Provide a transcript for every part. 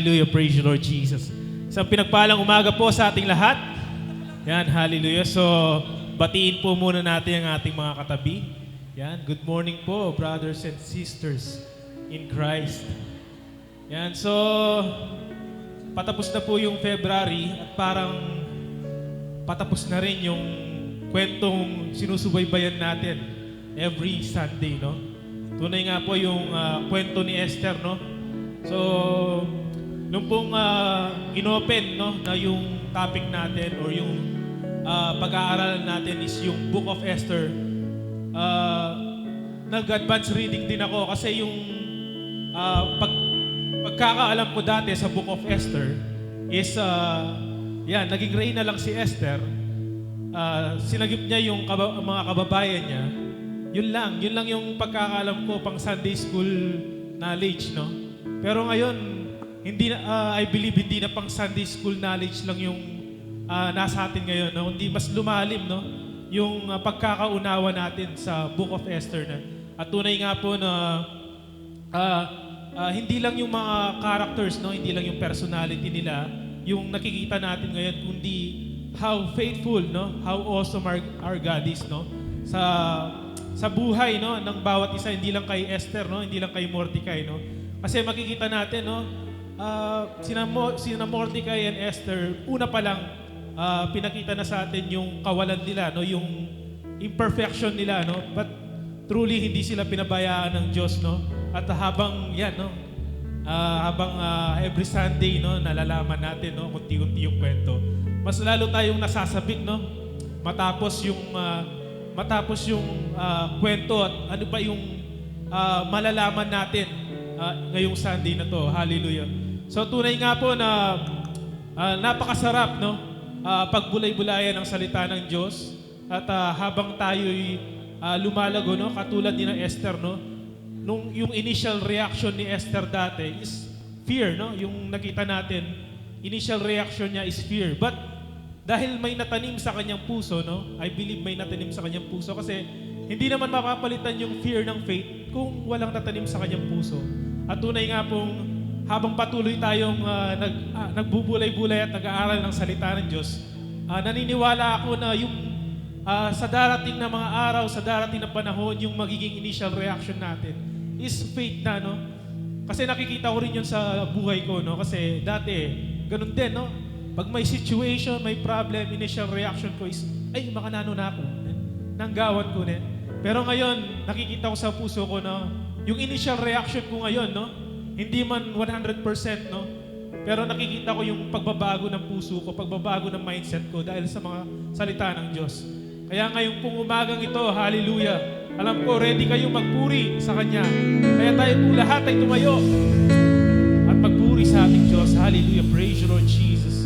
Hallelujah. Praise you, Lord Jesus. Isang pinagpalang umaga po sa ating lahat. Yan, hallelujah. So, batiin po muna natin ang ating mga katabi. Yan, good morning po, brothers and sisters in Christ. Yan, so, patapos na po yung February at parang patapos na rin yung kwentong sinusubaybayan natin every Sunday, no? Tunay nga po yung kwento ni Esther, no? So, nung pong inopen, no, na yung topic natin or yung pag-aaralan natin is yung Book of Esther, nag-advance reading din ako kasi yung pagkakaalam ko dati sa Book of Esther is, naging reyna lang si Esther. Sinagip niya yung mga kababayan niya. Yun lang yung pagkakaalam ko pang Sunday school knowledge, no? Pero ngayon, I believe hindi na pang Sunday school knowledge lang yung nasa atin ngayon, no? Hindi mas lumalim, no? Yung pagkakaunawa natin sa Book of Esther na. At tunay nga po na hindi lang yung mga characters, no? Hindi lang yung personality nila yung nakikita natin ngayon, kundi how faithful, no? How awesome our God is, no? Sa buhay, no, ng bawat isa, hindi lang kay Esther, no? Hindi lang kay Mordecai, no? Kasi makikita natin, no, sina Mordecai and Esther, una pa lang pinakita na sa atin yung kawalan nila, no, yung imperfection nila, no? But truly hindi sila pinabayaan ng Diyos, no? At habang every Sunday, no, nalalaman natin, no, unti-unti yung kwento, mas lalo tayong nasasabik, no? Matapos yung kwento at ano pa yung malalaman natin ngayong Sunday na to. Hallelujah. So tunay nga po na napakasarap, no? Pagbulay-bulayan ng salita ng Diyos at habang tayo'y lumalago, no? Katulad din ng Esther, no? Yung initial reaction ni Esther dati is fear, no? Yung nakita natin, initial reaction niya is fear. But dahil may natanim sa kanyang puso, no? I believe may natanim sa kanyang puso kasi hindi naman mapapalitan yung fear ng faith kung walang natanim sa kanyang puso. At tunay nga pong habang patuloy tayong nagbubulay-bulay at nag-aaral ng salita ng Diyos, naniniwala ako na yung sa darating na mga araw, sa darating na panahon, yung magiging initial reaction natin is faith na, no? Kasi nakikita ko rin yun sa buhay ko, no? Kasi dati, ganun din, no? Pag may situation, may problem, initial reaction ko is, ay, makanano na ako. Nanggawan ko na. Pero ngayon, nakikita ko sa puso ko na yung initial reaction ko ngayon, no? Hindi man 100%, no? Pero nakikita ko yung pagbabago ng puso ko, pagbabago ng mindset ko dahil sa mga salita ng Diyos. Kaya ngayong pong umagang ito, hallelujah, alam ko, ready kayong magpuri sa Kanya. Kaya tayo po lahat ay tumayo at magpuri sa ating Diyos. Hallelujah, praise you, Lord Jesus.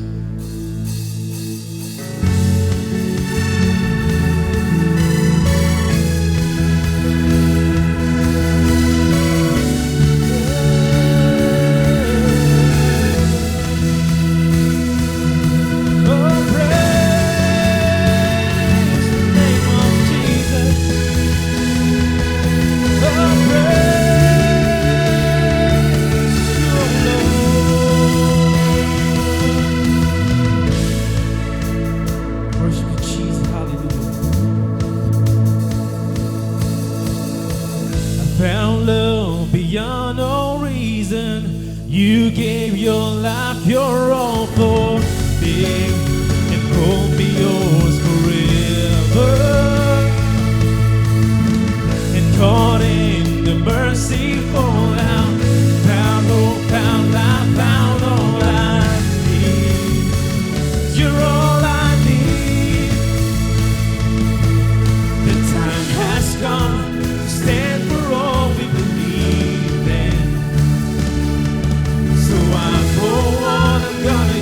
Found love beyond all reason. You gave your life, your all for me, and called me yours forever. And caught in the merciful hand, found life, found all I need. You're all I need. The time has come to stand for all we believe in. So I go on, I'm gonna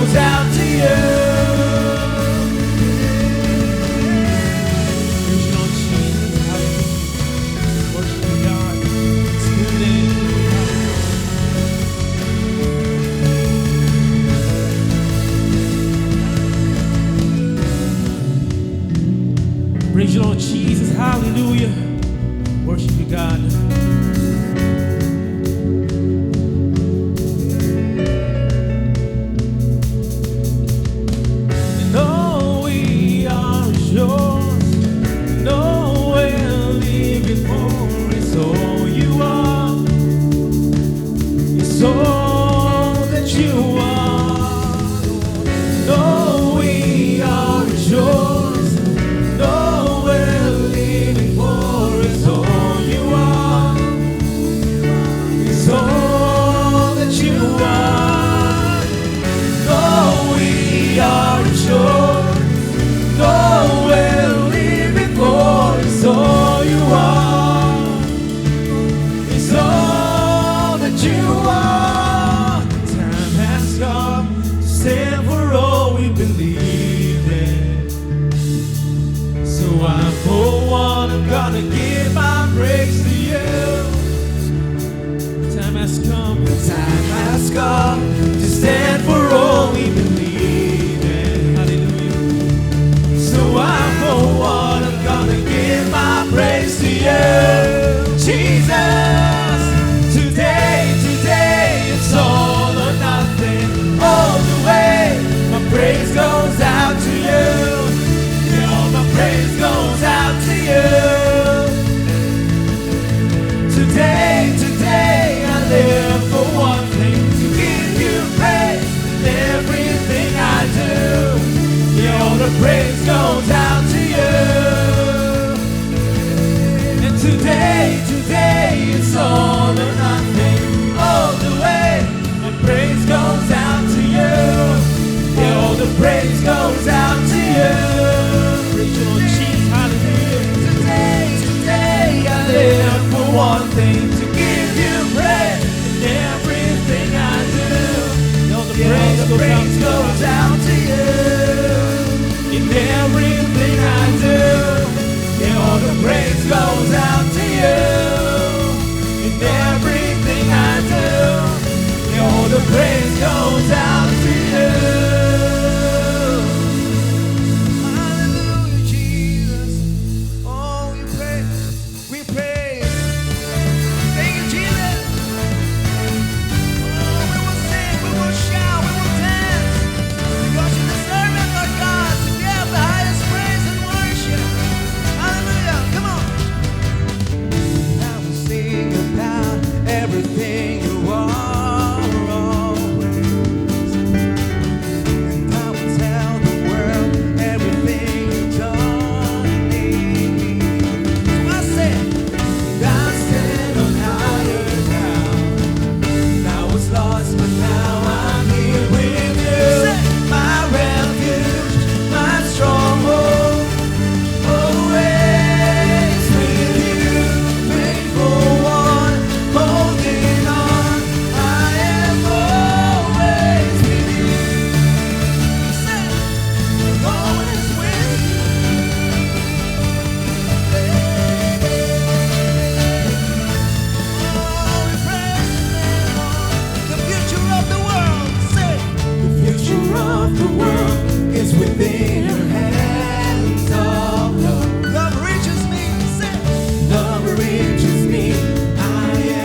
goes out to you. Praise you, Lord Jesus. Hallelujah. Worship you, God. It's good and true. Praise you, Lord Jesus. Hallelujah. Worship you, God. No, we are yours. No, we're living for it's all you are. It's all that you are. No, we are yours. No, we're living for it's all you are. It's all that you are. No, we are yours. No, we're living for it's all you are. It's all that you are. Time has come to stand for all we believe in. So I'm for one, I'm gonna give my praise to you. Time has come. Time has come to stand for all we believe in. Hallelujah. So I'm for one, I'm gonna give my praise to you, Jesus. Today, it's all or nothing, all the way. My praise goes out to you. Yeah, all my praise goes out to you. Today, I live for one thing, to give you praise in everything I do. Yeah, all the praise goes out to you. And today, it's all or nothing, all the way. My praise goes out to you. Yeah, all the praise goes out to you. Praise you, Lord Jesus. Hallelujah. Today, I live for one thing, to give you praise in everything I do. All the Yeah, all the praise praise goes goes out out to you. In everything I do. Yeah, all the praise goes out to you. In everything I do. Yeah, all the praise goes out to you. Hallelujah, Jesus. Oh, we praise. Thank you, Jesus. Oh, we will sing, we will shout, we will dance, because you deserve it, Lord God, to give the highest praise and worship. Hallelujah, come on. I will sing about everything you are always, and I will tell the world everything you've done in me. So I said, I stand on higher ground. I was lost, but now I'm here with you. My refuge, my stronghold, always with you. Faithful one, holding on. I am always with you. Say, always with you. Oh, we praise you, Lord. The future of the world, say. The future of the world is within your hands, oh Lord. Love reaches me, say. Love reaches me. I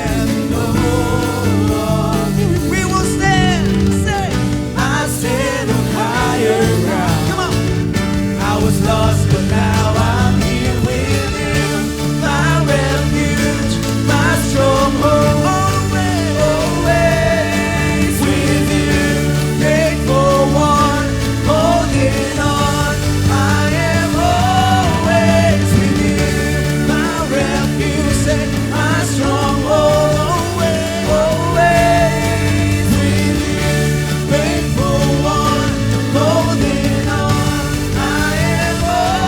am in awe of you. We will stand, say. I stand on higher ground. Come on. I was lost, but now I'm here with you. My refuge, my stronghold, always with you. Faithful one, holding on. I am always with you. My refuge, say, my stronghold, always with you. Faithful one, holding on. I am always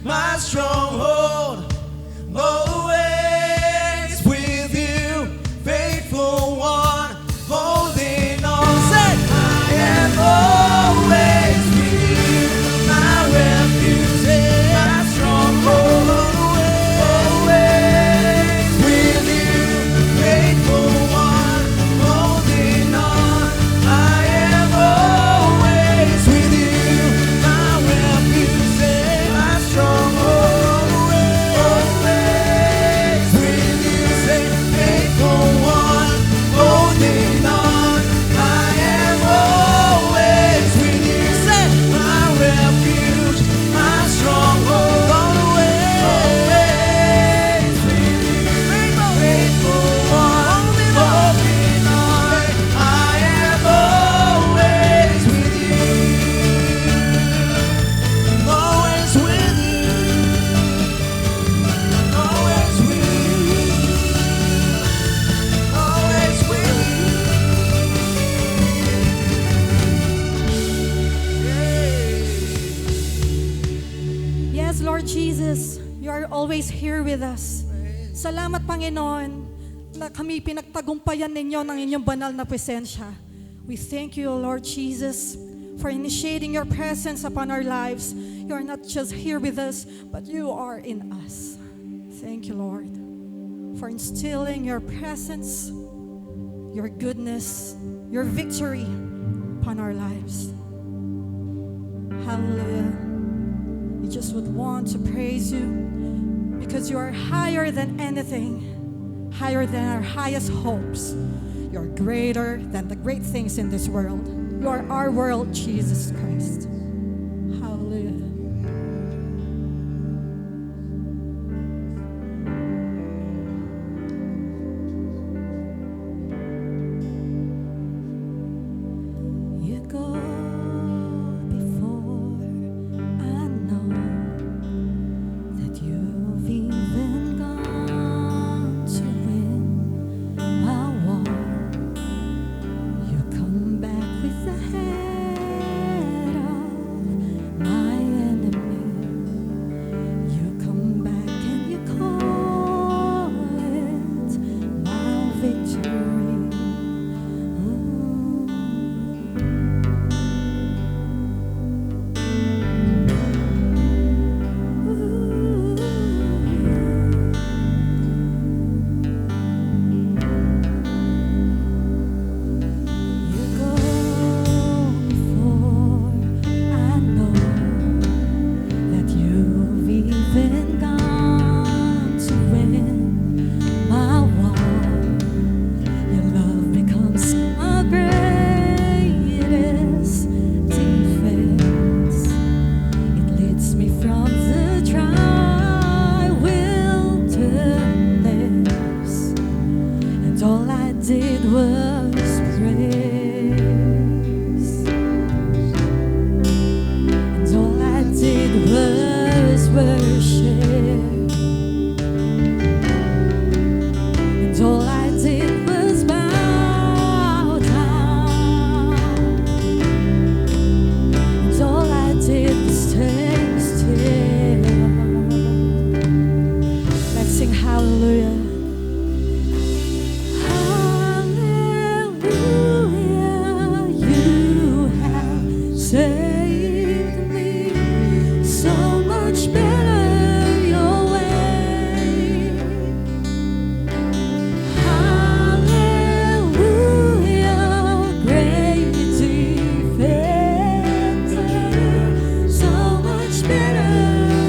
my stronghold, always with you, faithful one, holding on. Say, I am always with you, my refuge, my stronghold, always with you, faithful one, holding on. I am always with you, my refuge, my stronghold, always with you, say, faithful one, holding on. I am always with you, say, my refuge, my stronghold, always with you, faithful one, holding on. I am always with you, always with you, always with you, always with you. Yes, Lord Jesus, you are always here with us. Salamat, Panginoon, na kami pinagtagumpayan ninyo ng inyong banal na presensya. We thank you, Lord Jesus, for initiating your presence upon our lives. You are not just here with us, but you are in us. Thank you, Lord, for instilling your presence, your goodness, your victory upon our lives. Hallelujah. We just would want to praise you because you are higher than anything, higher than our highest hopes. You're greater than the great things in this world. You are our world, Jesus Christ. Hallelujah. You go before. I know that you've even gone to win my war. You come back with the head of my enemy. You come back and you call it my victory. You go before. I know that you've even gone to win my war. Your love becomes my greatest defense. It leads me from the dry wilderness, and all I did was praise, and all I did was worship, and all I did was bow down, and all I did was stay still. Let's sing hallelujah. Hallelujah, you have saved me. So much better your way. Hallelujah, great defender. So much better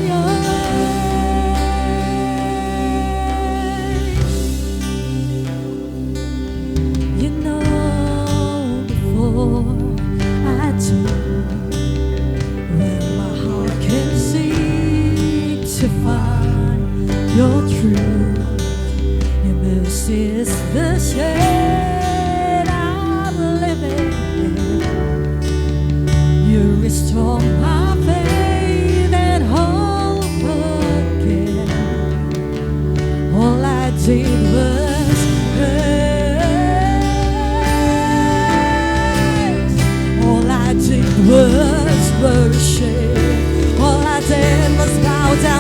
your way. You know before I do, when my heart can seek to find your truth, your mercy is the shade I'm living in. You restore my faith and hope again. All I did was praise. All I did was worship. All I did was bow down.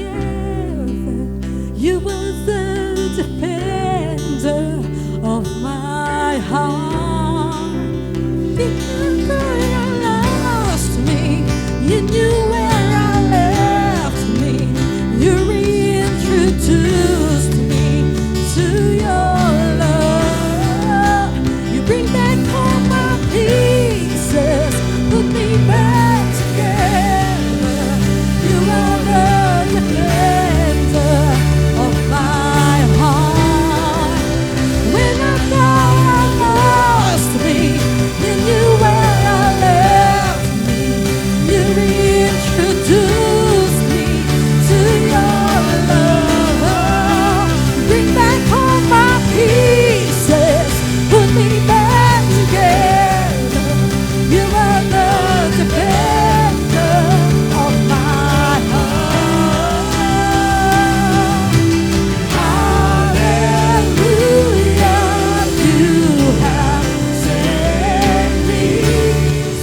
together. You were the defender of my heart. Before I lost me, you knew where I left me. You reintroduced me to your love. You bring back all my pieces, put me back together. You are the defender of my heart. When I thought I lost me, you knew where I left me. You reintroduced me to your love. Bring back all my pieces, put me back together. You are the defender of my heart. Hallelujah, you have set me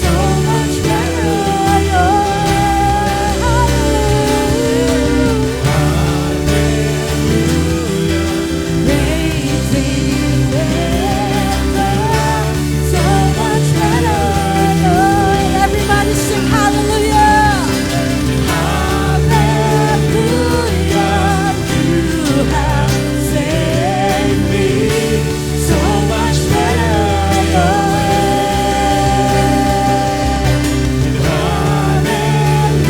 so much better. So much better. Everybody sing hallelujah. Hallelujah, you have saved me so much better.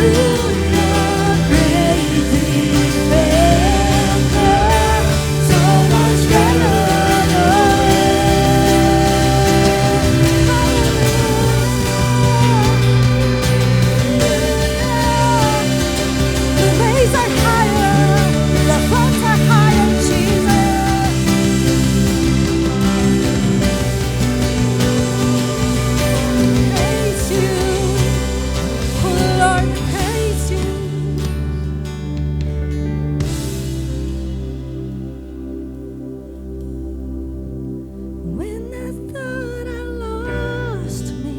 Hallelujah, great defender, so much better. The ways are higher, the thoughts are higher, Jesus. Praise you, oh Lord, praise you. When I thought I lost me,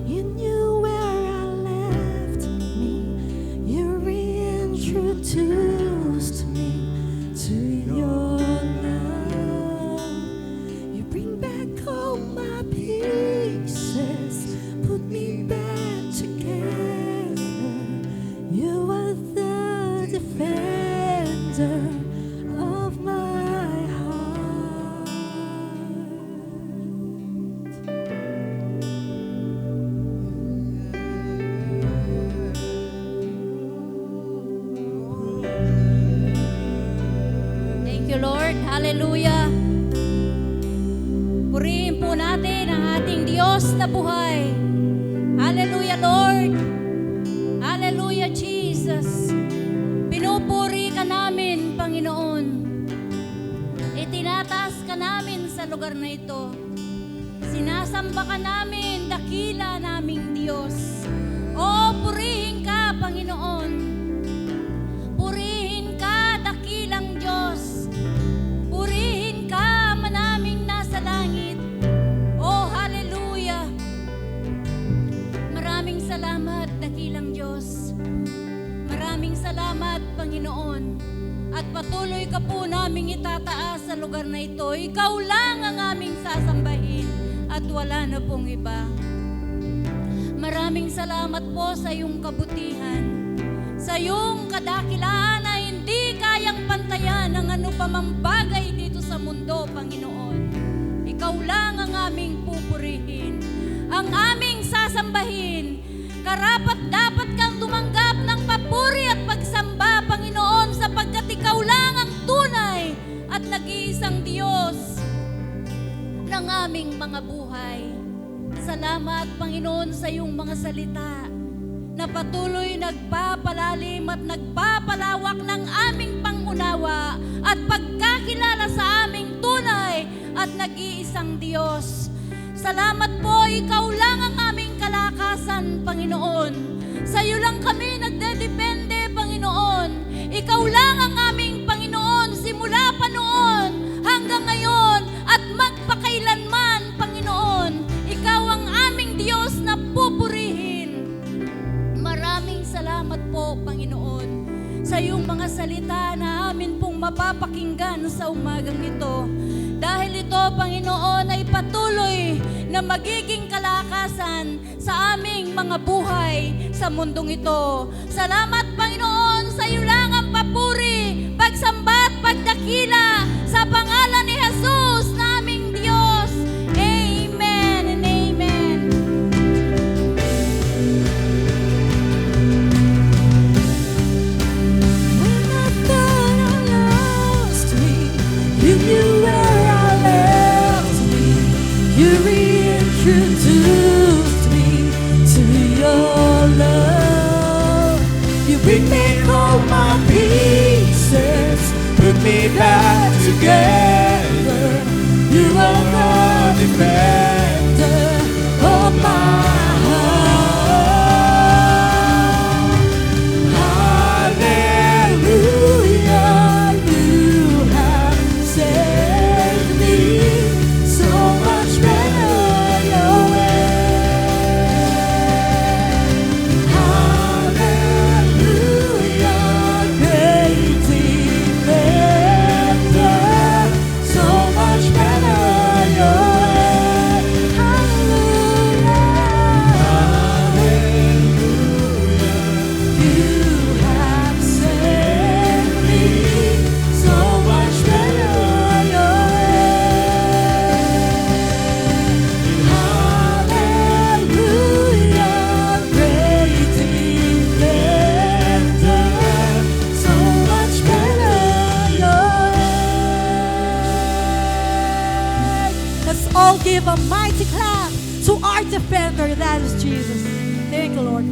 you knew where I left me. You reintroduced me to your love. You bring back all my pieces, put me back together. You are the defender of my heart. Thank you, Lord. Hallelujah. Purihin po natin ang ating Diyos na buhay. Hallelujah, Lord. Hallelujah, Jesus. Pinupuri ka namin, Panginoon. Itinataas ka namin sa lugar na ito. Sinasamba ka namin, dakila naming Diyos. O, purihin ka, Panginoon. Purihin ka, dakilang Diyos. Purihin ka, manaming nasa langit. Oh, hallelujah. Maraming salamat, dakilang Diyos. Maraming salamat, Panginoon. At patuloy ka po naming itataas sa lugar na ito. Ikaw lang ang aming sasambahin at wala na pong iba. Maraming salamat po sa iyong kabutihan, sa iyong kadakilaan na hindi kayang pantayan ng ano pa mang bagay dito sa mundo, Panginoon. Ikaw lang ang aming pupurihin, ang aming sasambahin. Karapat dapat kang tumanggap ng papuri at pagsamba, Panginoon, sapagkat ikaw lang ang tunay at nag-iisang Diyos ng aming mga buhay. Salamat, Panginoon, sa iyong mga salita na patuloy nagpapalalim at nagpapalawak ng aming pangunawa at pagkakilala sa aming tunay at nag-iisang Diyos. Salamat po, ikaw lang ang aming kalakasan, Panginoon. Sa iyo lang kami nagdedepende, Panginoon. Ikaw lang ang aming Panginoon simula pa noon hanggang ngayon at magpakailanman, Panginoon. Ikaw ang aming Diyos na pupurihin. Maraming salamat po, Panginoon. sa iyong mga salita na amin pong mapapakinggan sa umagang ito. Dahil ito, Panginoon, ay patuloy na magiging kalakasan sa aming mga buhay sa mundong ito. Salamat, Panginoon, sa iyo lang ang papuri, pagsamba at pagdakila sa pangalan ni Jesus na aming Diyos. Amen and amen. When I thought I lost me, you knew where I left me. You reintroduced me to your love. You bring me home my pieces, put me back together. You are the defender of my heart. Hallelujah, you have saved me so much better your way. Hallelujah, great defender, so much better your way. Hallelujah, you have saved me so much better your way. Hallelujah, great defender, so much better your way. Let's all give a mighty clap to our defender, that is Jesus. Thank you, Lord.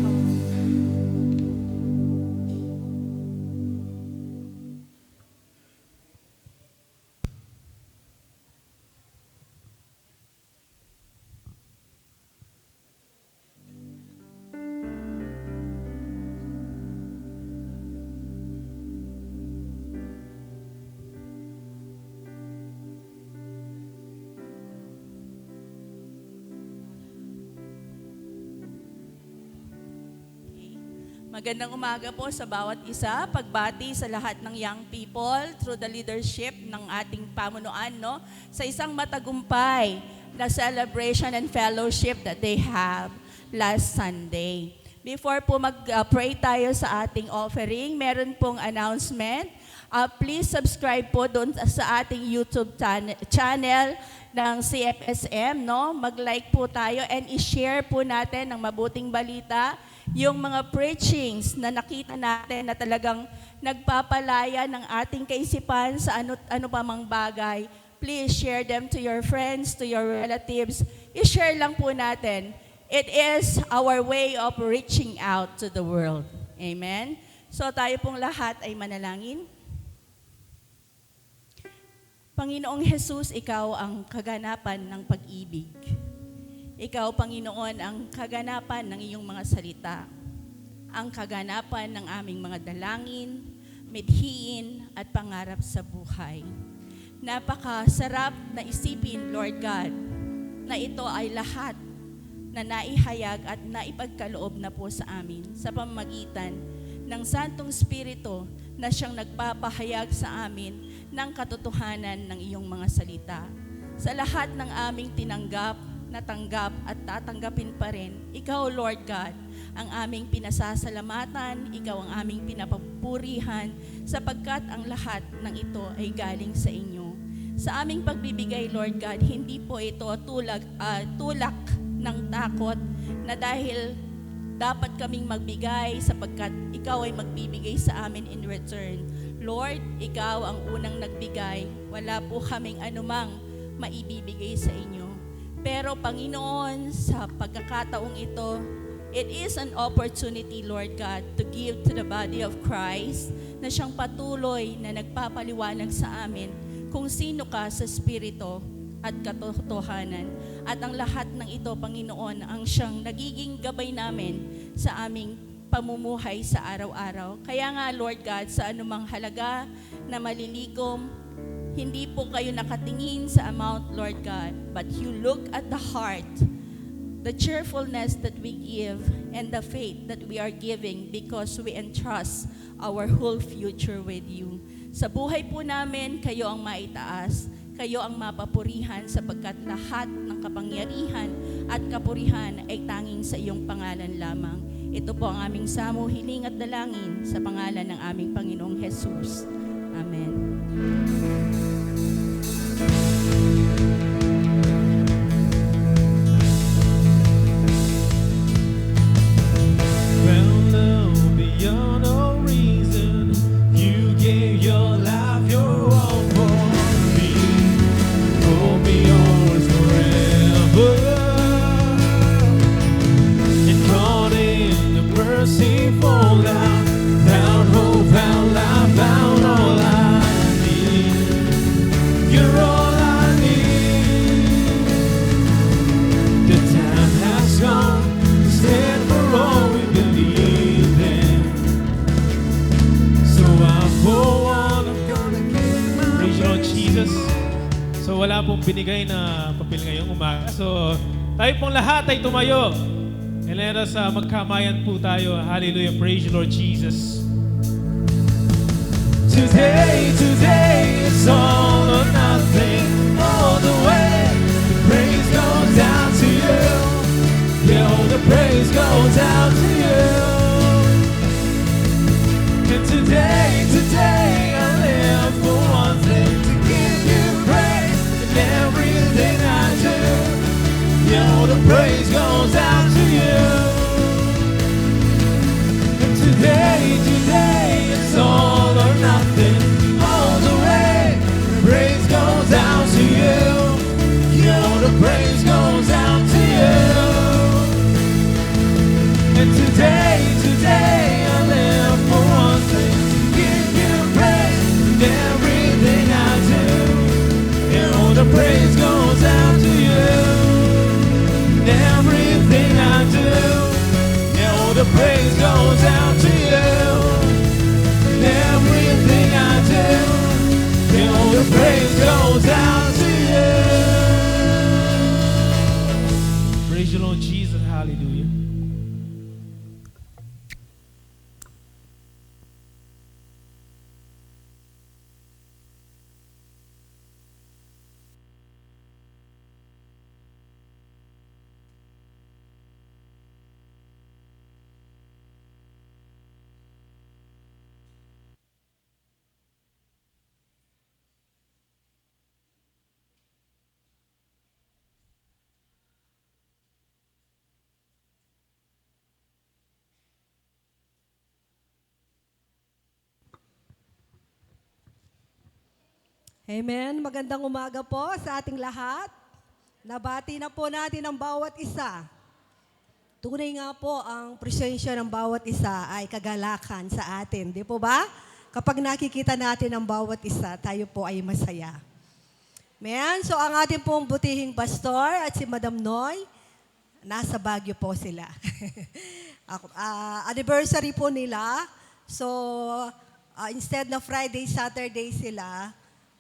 Magandang umaga po sa bawat isa. Pagbati sa lahat ng young people through the leadership ng ating pamunuan, no? Sa isang matagumpay na celebration and fellowship that they have last Sunday. Before po mag-pray tayo sa ating offering, meron pong announcement. Please subscribe po doon sa ating YouTube channel ng CFSM, no? Mag-like po tayo and i-share po natin ng mabuting balita yung mga preachings na nakita natin na talagang nagpapalaya ng ating kaisipan sa ano pa mang bagay. Please share them to your friends, to your relatives. I-share lang po natin. It is our way of reaching out to the world. Amen? So tayo pong lahat ay manalangin. Panginoong Jesus, ikaw ang kaganapan ng pag-ibig. Ikaw, Panginoon, ang kaganapan ng iyong mga salita, ang kaganapan ng aming mga dalangin, mithiin at pangarap sa buhay. Napakasarap na isipin, Lord God, na ito ay lahat na naihayag at naipagkaloob na po sa amin sa pamamagitan ng Santong Espiritu na siyang nagpapahayag sa amin ng katotohanan ng iyong mga salita. Sa lahat ng aming tinanggap, natanggap at tatanggapin pa rin, ikaw, Lord God, ang aming pinasasalamatan, ikaw ang aming pinapupurihan, sapagkat ang lahat ng ito ay galing sa inyo. Sa aming pagbibigay, Lord God, hindi po ito tulak ng takot na dahil dapat kaming magbigay sapagkat ikaw ay magbibigay sa amin in return. Lord, ikaw ang unang nagbigay, wala po kaming anumang maibibigay sa inyo. Pero Panginoon, sa pagkakataong ito, it is an opportunity, Lord God, to give to the body of Christ na siyang patuloy na nagpapaliwanag sa amin kung sino ka sa Espiritu at katotohanan. At ang lahat ng ito, Panginoon, ang siyang nagiging gabay namin sa aming pamumuhay sa araw-araw. Kaya nga, Lord God, sa anumang halaga na malilikom, hindi po kayo nakatingin sa amount, Lord God, but you look at the heart the cheerfulness that we give, and the faith that we are giving because we entrust our whole future with you. Sa buhay po namin, kayo ang maitaas, kayo ang mapapurihan sapagkat lahat ng kapangyarihan at kapurihan ay tanging sa iyong pangalan lamang. Ito po ang aming samo, hiling at dalangin sa pangalan ng aming Panginoong Jesus. Amen. Well, no, beyond all reason, you gave your life, your all for me. Oh, be yours forever. And caught in the mercy fall down, found hope, found life, found all I need. You're all I need. The time has come to stand for all we believe in. So I go on, I'm gonna give my praise you, Lord Jesus. So wala pong binigay na papel ngayong umaga. So tayo pong lahat ay tumayo. And let us magkamayan po tayo. Hallelujah. Praise you, Lord Jesus. Today, it's all or nothing, all the way. The praise goes out to you. Yeah, all the praise goes out to you. And today, I live for one thing, to give you praise in everything I do. Yeah, all the praise goes out to you. And today, it's all or nothing, all the way. Praise goes out to you. You know the praise goes out to you. And today, I live for one thing, to give you praise in everything I do. You know the praise goes out to you. In everything I do. You know the praise goes out to you. Everything I do, you know the praise goes out to you. Praise the Lord Jesus, hallelujah. Amen. Magandang umaga po sa ating lahat. Nabati na po natin ang bawat isa. Tunay nga po ang presensya ng bawat isa ay kagalakan sa atin. Di po ba? Kapag nakikita natin ang bawat isa, tayo po ay masaya. Amen. So ang ating pong butihing pastor at si Madam Noy, nasa Baguio po sila. Anniversary po nila. So instead na Friday, Saturday sila,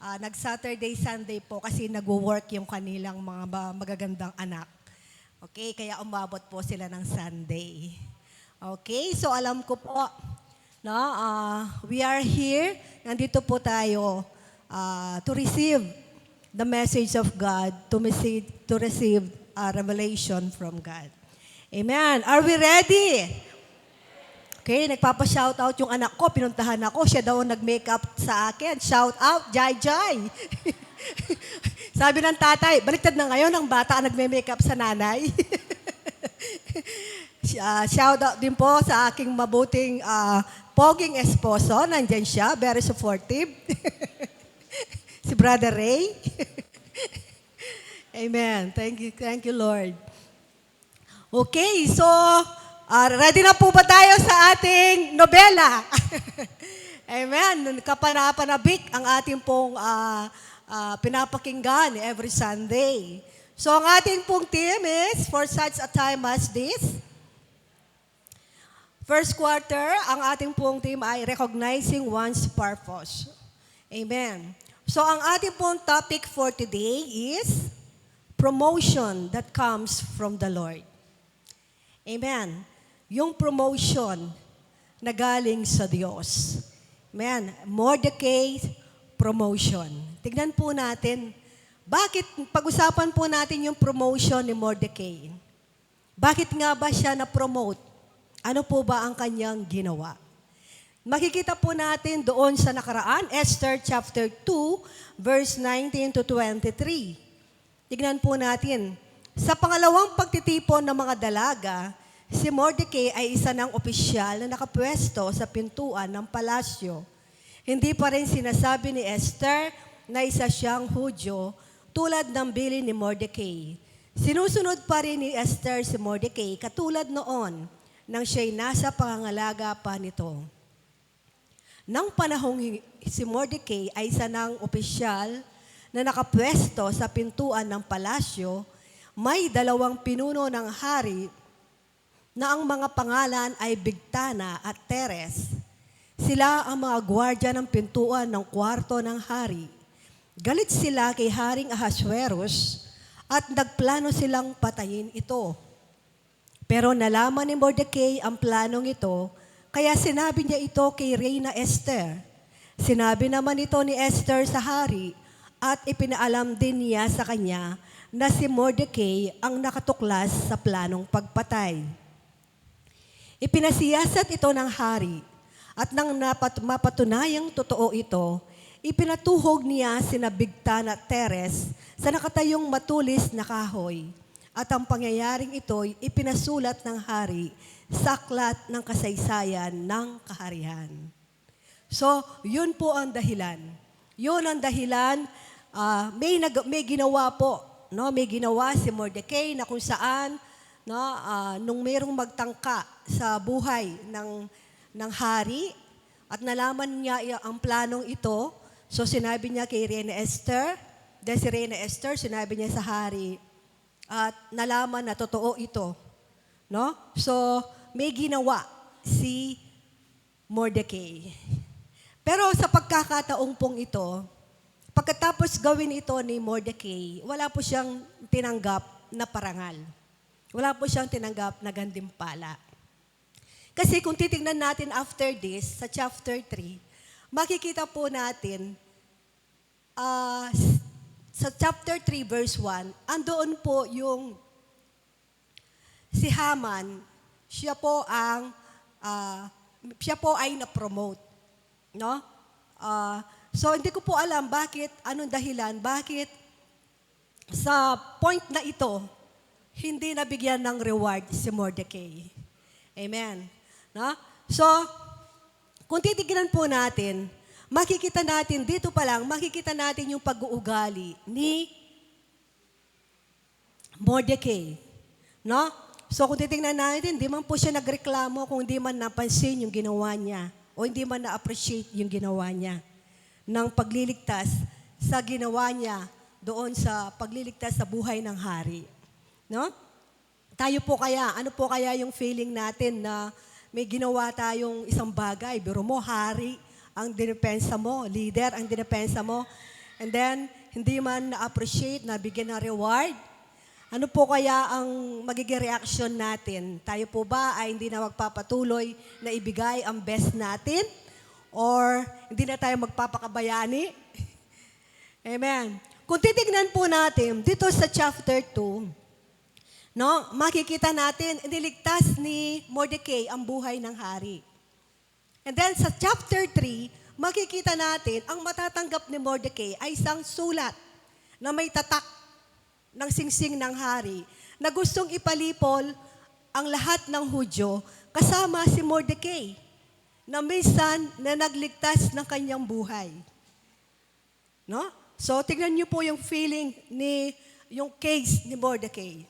nag-Saturday, Sunday po kasi nag-work yung kanilang mga magagandang anak. Okay, kaya umabot po sila ng Sunday. Okay, so alam ko po, no, we are here, nandito po tayo to receive the message of God, to receive revelation from God. Amen. Are we ready? Okay, nagpapa-shoutout yung anak ko, pinuntahan ako, siya daw nag-makeup sa akin. Shout out, Jai Jai. Sabi ng tatay, baliktad na ngayon ang bata ang nagme-makeup sa nanay. Shout out din po sa aking mabuting poging esposo, nandyan siya, very supportive. Si Brother Ray. Amen. Thank you Lord. Okay, so ready na po ba tayo sa ating nobela? Amen. Kapanapanabik ang ating pong pinapakinggan every Sunday. So ang ating pong theme is, for such a time as this, first quarter, ang ating pong theme ay recognizing one's purpose. Amen. So ang ating pong topic for today is promotion that comes from the Lord. Amen. Yung promotion na galing sa Diyos. Amen. Mordecai promotion. Tignan po natin, bakit pag-usapan po natin yung promotion ni Mordecai? Bakit nga ba siya na-promote? Ano po ba ang kanyang ginawa? Makikita po natin doon sa nakaraan, Esther chapter 2, verse 19 to 23. Tignan po natin. Sa pangalawang pagtitipon ng mga dalaga, si Mordecai ay isa ng opisyal na nakapwesto sa pintuan ng palasyo. Hindi pa rin sinasabi ni Esther na isa siyang Hudyo tulad ng bilin ni Mordecai. Sinusunod pa rin ni Esther si Mordecai katulad noon nang siya'y nasa pangangalaga pa nito. Nang panahong si Mordecai ay isa ng opisyal na nakapwesto sa pintuan ng palasyo, may dalawang pinuno ng hari na ang mga pangalan ay Bigtana at Teres. Sila ang mga gwardya ng pintuan ng kwarto ng hari. Galit sila kay Haring Ahasuerus at nagplano silang patayin ito. Pero nalaman ni Mordecai ang planong ito, kaya sinabi niya ito kay Reyna Esther. Sinabi naman ito ni Esther sa hari at ipinaalam din niya sa kanya na si Mordecai ang nakatuklas sa planong pagpatay. Ipinasiyasat ito ng hari at nang mapatunayang totoo ito, ipinatuhog niya sina Bigtana at Teres sa nakatayong matulis na kahoy. At ang pangyayaring ito'y ipinasulat ng hari sa aklat ng kasaysayan ng kaharian. So, yun po ang dahilan. Yun ang dahilan, may ginawa po, no? May ginawa si Mordecai na kung saan, no, nung mayroong magtangka sa buhay ng hari at nalaman niya ang planong ito, so sinabi niya kay Reyna Esther, dahil si Reyna Esther, sinabi niya sa hari, at nalaman na totoo ito. No? So, may ginawa si Mordecai. Pero sa pagkakataong pong ito, pagkatapos gawin ito ni Mordecai, wala po siyang tinanggap na parangal. Wala po siyang tinanggap na gantimpala. Kasi kung titingnan natin after this, sa chapter 3, makikita po natin, sa chapter 3 verse 1, andoon po yung si Haman, siya po ay na-promote. No? So hindi ko po alam anong dahilan, bakit sa point na ito, hindi nabigyan ng reward si Mordecai. Amen. No? So, kung titignan po natin, makikita natin, dito pa lang, makikita natin yung pag-uugali ni Mordecai. No? So kung titignan natin, hindi man po siya nagreklamo kung hindi man napansin yung ginawa niya o hindi man na-appreciate yung ginawa niya ng pagliligtas sa ginawa niya doon sa pagliligtas sa buhay ng hari. No? Tayo po kaya, ano po kaya yung feeling natin na may ginawa tayong isang bagay, biro mo, hari ang dinepensa mo, leader ang dinepensa mo, and then hindi man na-appreciate, nabigyan ng reward. Ano po kaya ang magiging reaction natin? Tayo po ba ay hindi na magpapatuloy na ibigay ang best natin? Or hindi na tayo magpapakabayani? Amen. Kung titignan po natin, dito sa chapter 2, no, makikita natin, iniligtas ni Mordecai ang buhay ng hari. And then sa chapter 3, makikita natin, ang matatanggap ni Mordecai ay isang sulat na may tatak ng singsing ng hari na gustong ipalipol ang lahat ng Hudyo kasama si Mordecai na minsan na nagligtas ng kanyang buhay. No? So, tignan niyo po yung feeling yung case ni Mordecai.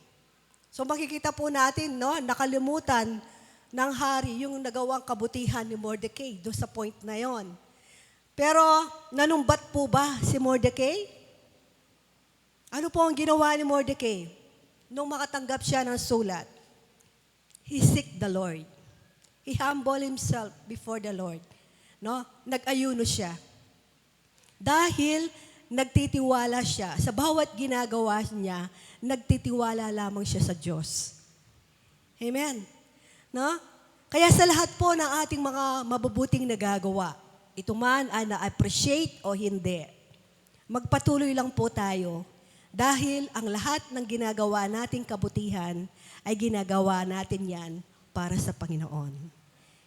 So, makikita po natin, no, nakalimutan ng hari yung nagawang kabutihan ni Mordecai doon sa point na yon. Pero, nanumbat po ba si Mordecai? Ano po ang ginawa ni Mordecai nung makatanggap siya ng sulat? He seek the Lord. He humble himself before the Lord. No? Nag-ayuno siya. Dahil nagtitiwala siya. Sa bawat ginagawa niya, nagtitiwala lamang siya sa Diyos. Amen. No? Kaya sa lahat po ng ating mga mabubuting nagagawa, ito man ay na-appreciate o hindi, magpatuloy lang po tayo dahil ang lahat ng ginagawa nating kabutihan ay ginagawa natin yan para sa Panginoon.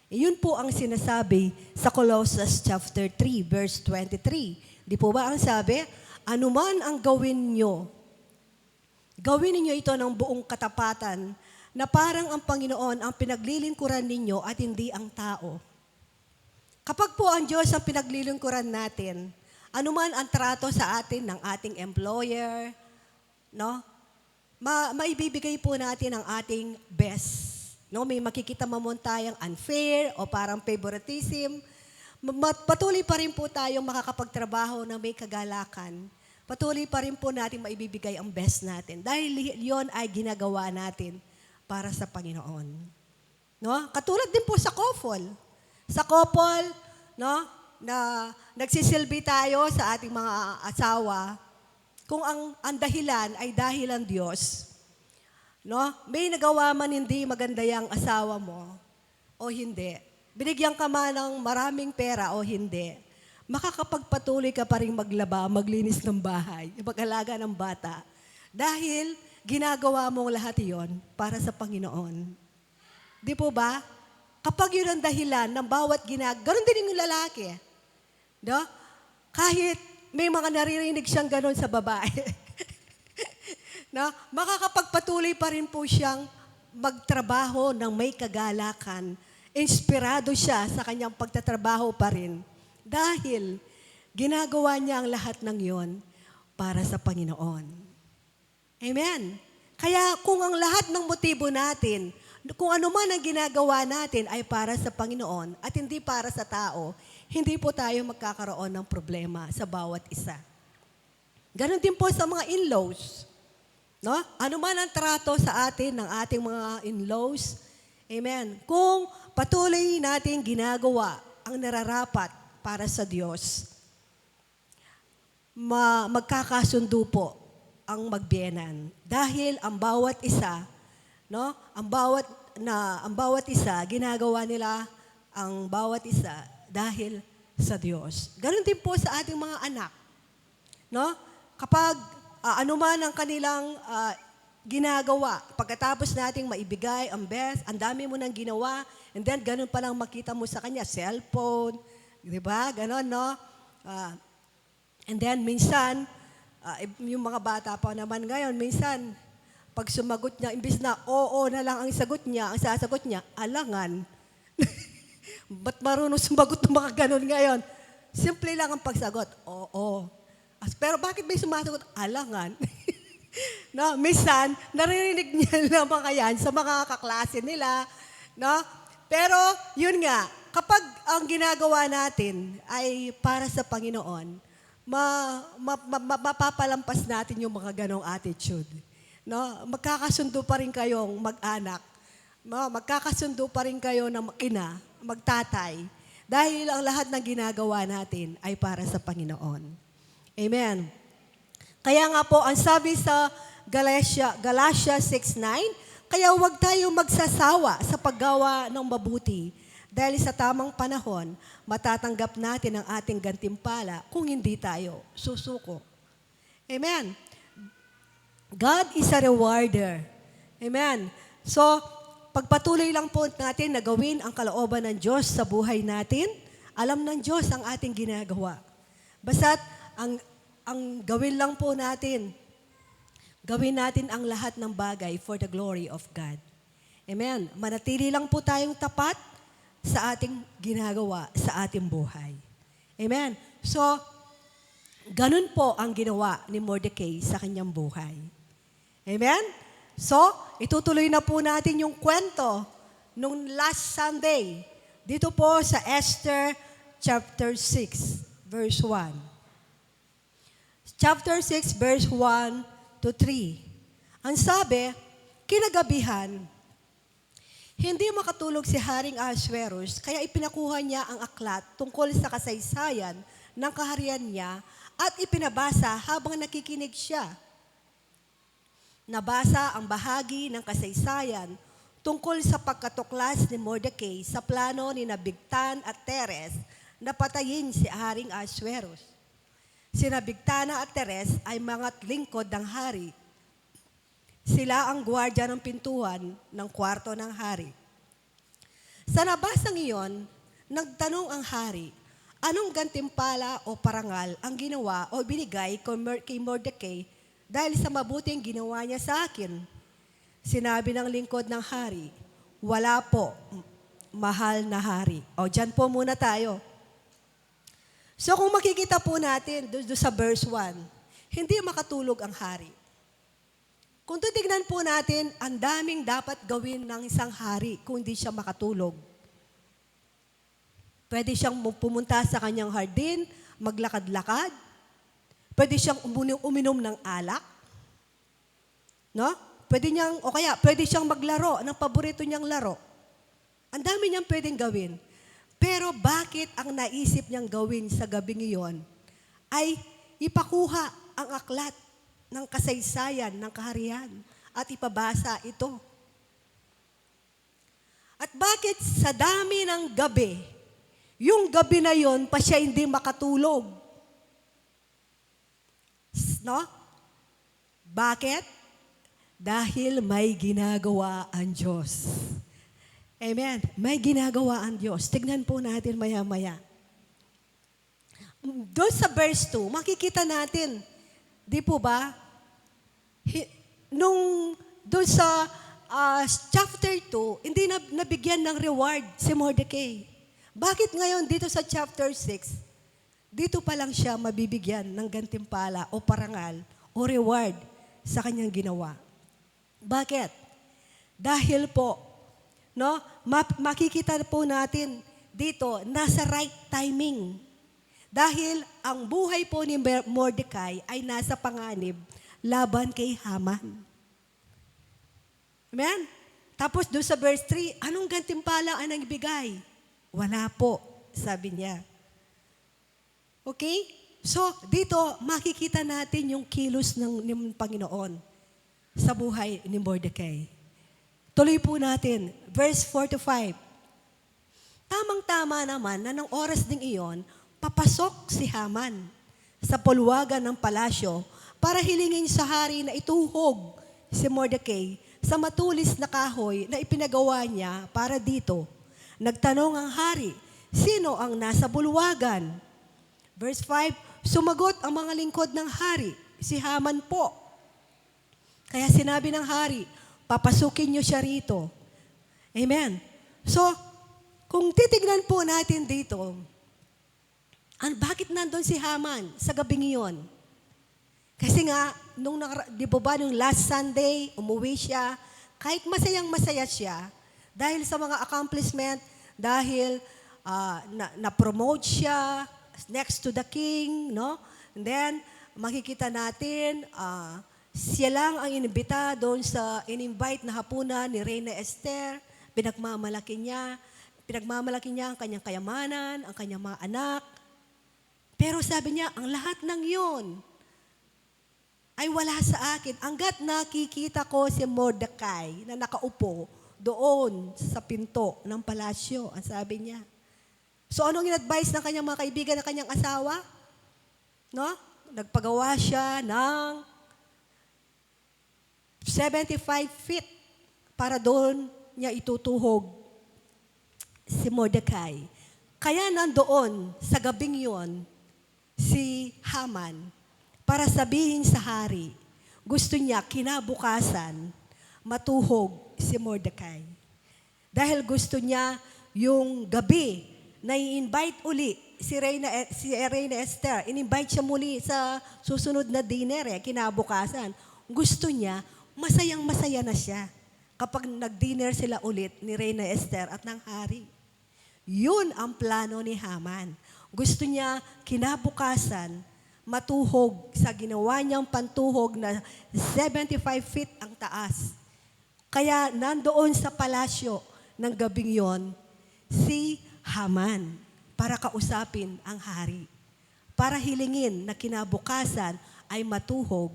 Iyon po ang sinasabi sa Colossians chapter 3, verse 23. Di po ba ang sabi? Anuman ang gawin ninyo ito ng buong katapatan na parang ang Panginoon ang pinaglilingkuran ninyo at hindi ang tao. Kapag po ang Diyos ang pinaglilingkuran natin, anuman ang trato sa atin ng ating employer, no? Maibibigay po natin ang ating best. No, may makikita mamon tayong unfair o parang favoritism. Patuloy pa rin po tayong makakapagtrabaho na may kagalakan. Patuloy pa rin po natin maibibigay ang best natin. Dahil yon ay ginagawa natin para sa Panginoon. No? Katulad din po sa couple. Sa couple, no, na nagsisilbi tayo sa ating mga asawa, kung ang dahilan ay dahilan Diyos, no? May nagawa man hindi maganda yung asawa mo o hindi. Binigyan ka man ng maraming pera o hindi. Makakapagpatuloy ka pa rin maglaba, maglinis ng bahay, mag-alaga ng bata. Dahil ginagawa mong lahat iyon para sa Panginoon. Di po ba? Kapag yun ang dahilan ng bawat ganun din yung lalaki. No? Kahit may mga naririnig siyang ganun sa babae. No? Makakapagpatuloy pa rin po siyang magtrabaho ng may kagalakan. Inspirado siya sa kanyang pagtatrabaho pa rin. Dahil ginagawa niya ang lahat ng yon para sa Panginoon. Amen. Kaya kung ang lahat ng motibo natin, kung ano man ang ginagawa natin ay para sa Panginoon at hindi para sa tao, hindi po tayo magkakaroon ng problema sa bawat isa. Ganon din po sa mga in-laws. No? Ano man ang trato sa atin ng ating mga in-laws, amen. Kung patuloy natin ginagawa ang nararapat para sa Diyos, magkakasundo po ang magbiyenan. Dahil ang bawat isa, no? Ang bawat isa ginagawa nila ang bawat isa dahil sa Diyos. Ganon din po sa ating mga anak. No? Kapag anuman ang kanilang ginagawa, pagkatapos nating maibigay ang best, ang dami mo nang ginawa, and then ganun pa lang makita mo sa kanya, cellphone, di ba? Ganon, no? And then minsan, yung mga bata pa naman ngayon, minsan, pag sumagot niya, imbis na oo na lang ang sagot niya, ang sasagot niya, alangan. Ba't marunong sumagot ng mga ganon ngayon? Simple lang ang pagsagot, oo. Pero bakit may sumasagot? Alangan. No, minsan, naririnig niya naman yan sa mga kaklase nila. No? Pero, yun nga, kapag ang ginagawa natin ay para sa Panginoon, mapapalampas natin yung mga ganong attitude. No? Magkakasundo pa rin kayong mag-anak. No? Magkakasundo pa rin kayo ng ina, magtatay. Dahil ang lahat ng ginagawa natin ay para sa Panginoon. Amen. Kaya nga po, ang sabi sa Galatia 6:9, kaya huwag tayong magsasawa sa paggawa ng mabuti dahil sa tamang panahon, matatanggap natin ang ating gantimpala kung hindi tayo susuko. Amen. God is a rewarder. Amen. So, pagpatuloy lang po natin na gawin ang kalooban ng Diyos sa buhay natin, alam ng Diyos ang ating ginagawa. Basta't ang gawin lang po natin, gawin natin ang lahat ng bagay for the glory of God. Amen. Manatili lang po tayong tapat sa ating ginagawa sa ating buhay. Amen. So, ganun po ang ginawa ni Mordecai sa kanyang buhay. Amen. So, itutuloy na po natin yung kwento nung last Sunday. Dito po sa Esther chapter 6, verse 1. Chapter 6, verse 1 to 3. Ang sabi, kinagabihan, hindi makatulog si Haring Ahasuerus, kaya ipinakuha niya ang aklat tungkol sa kasaysayan ng kaharian niya at ipinabasa habang nakikinig siya. Nabasa ang bahagi ng kasaysayan tungkol sa pagkatuklas ni Mordecai sa plano ni Bigtan at Teres na patayin si Haring Ahasuerus. Sina Bigtana at Teres ay mga lingkod ng hari. Sila ang gwardya ng pintuan ng kwarto ng hari. Sa nabasang iyon, nagtanong ang hari, anong gantimpala o parangal ang ginawa o binigay kay Mordecai dahil sa mabuting ginawa niya sa akin? Sinabi ng lingkod ng hari, wala po, mahal na hari. O, dyan po muna tayo. So kung makikita po natin doon sa verse 1, hindi makatulog ang hari. Kung titignan po natin, ang daming dapat gawin ng isang hari kung hindi siya makatulog. Pwede siyang pumunta sa kanyang hardin, maglakad-lakad. Pwede siyang uminom ng alak. No? Pwede siyang maglaro ng paborito niyang laro. Ang dami niyang pwedeng gawin. Pero bakit ang naisip niyang gawin sa gabing iyon ay ipakuha ang aklat ng kasaysayan ng kaharian at ipabasa ito? At bakit sa dami ng gabi, yung gabi na yon pa siya hindi makatulog? No? Bakit? Dahil may ginagawa ang Diyos. Amen. May ginagawa ang Diyos. Tignan po natin maya-maya. Doon sa verse 2, makikita natin, di po ba? Doon sa chapter 2, hindi nabigyan ng reward si Mordecai. Bakit ngayon dito sa chapter 6, dito pa lang siya mabibigyan ng gantimpala o parangal o reward sa kanyang ginawa? Bakit? Dahil po, no, makikita po natin dito, nasa right timing. Dahil ang buhay po ni Mordecai ay nasa panganib laban kay Haman. Amen? Tapos doon sa verse 3, anong gantimpala ang nagbigay? Wala po, sabi niya. Okay? So, dito makikita natin yung kilos ng Panginoon sa buhay ni Mordecai. Tuloy po natin, verse 4 to 5. Tamang-tama naman na ng oras ding iyon, papasok si Haman sa pulwagan ng palasyo para hilingin sa hari na ituhog si Mordecai sa matulis na kahoy na ipinagawa niya para dito. Nagtanong ang hari, sino ang nasa bulwagan? Verse 5, sumagot ang mga lingkod ng hari, si Haman po. Kaya sinabi ng hari, papasukin niyo siya rito. Amen. So, kung titignan po natin dito, bakit nandun si Haman sa gabing iyon? Kasi nga, di ba nung last Sunday, umuwi siya, kahit masayang-masaya siya, dahil sa mga accomplishment, dahil na-promote siya, next to the king, no? And then, makikita natin, siya lang ang inimbita doon sa in-invite na hapunan ni Reyna Esther. Pinagmamalaki niya ang kanyang kayamanan, ang kanyang mga anak. Pero sabi niya, ang lahat ng yon ay wala sa akin. Hanggat nakikita ko si Mordecai na nakaupo doon sa pinto ng palasyo, ang sabi niya. So anong in-advise ng kanyang mga kaibigan, ng kanyang asawa? No? Nagpagawa siya ng 75 feet para doon niya itutuhog si Mordecai. Kaya nandoon sa gabing yon si Haman para sabihin sa hari, gusto niya kinabukasan matuhog si Mordecai. Dahil gusto niya yung gabi na i-invite uli si Reyna Esther. In-invite siya muli sa susunod na dinner, kinabukasan. Gusto niya masayang-masaya na siya kapag nag-dinner sila ulit ni Reyna Esther at ng hari. Yun ang plano ni Haman. Gusto niya kinabukasan matuhog sa ginawa niyang pantuhog na 75 feet ang taas. Kaya nandoon sa palasyo ng gabing yon si Haman para kausapin ang hari. Para hilingin na kinabukasan ay matuhog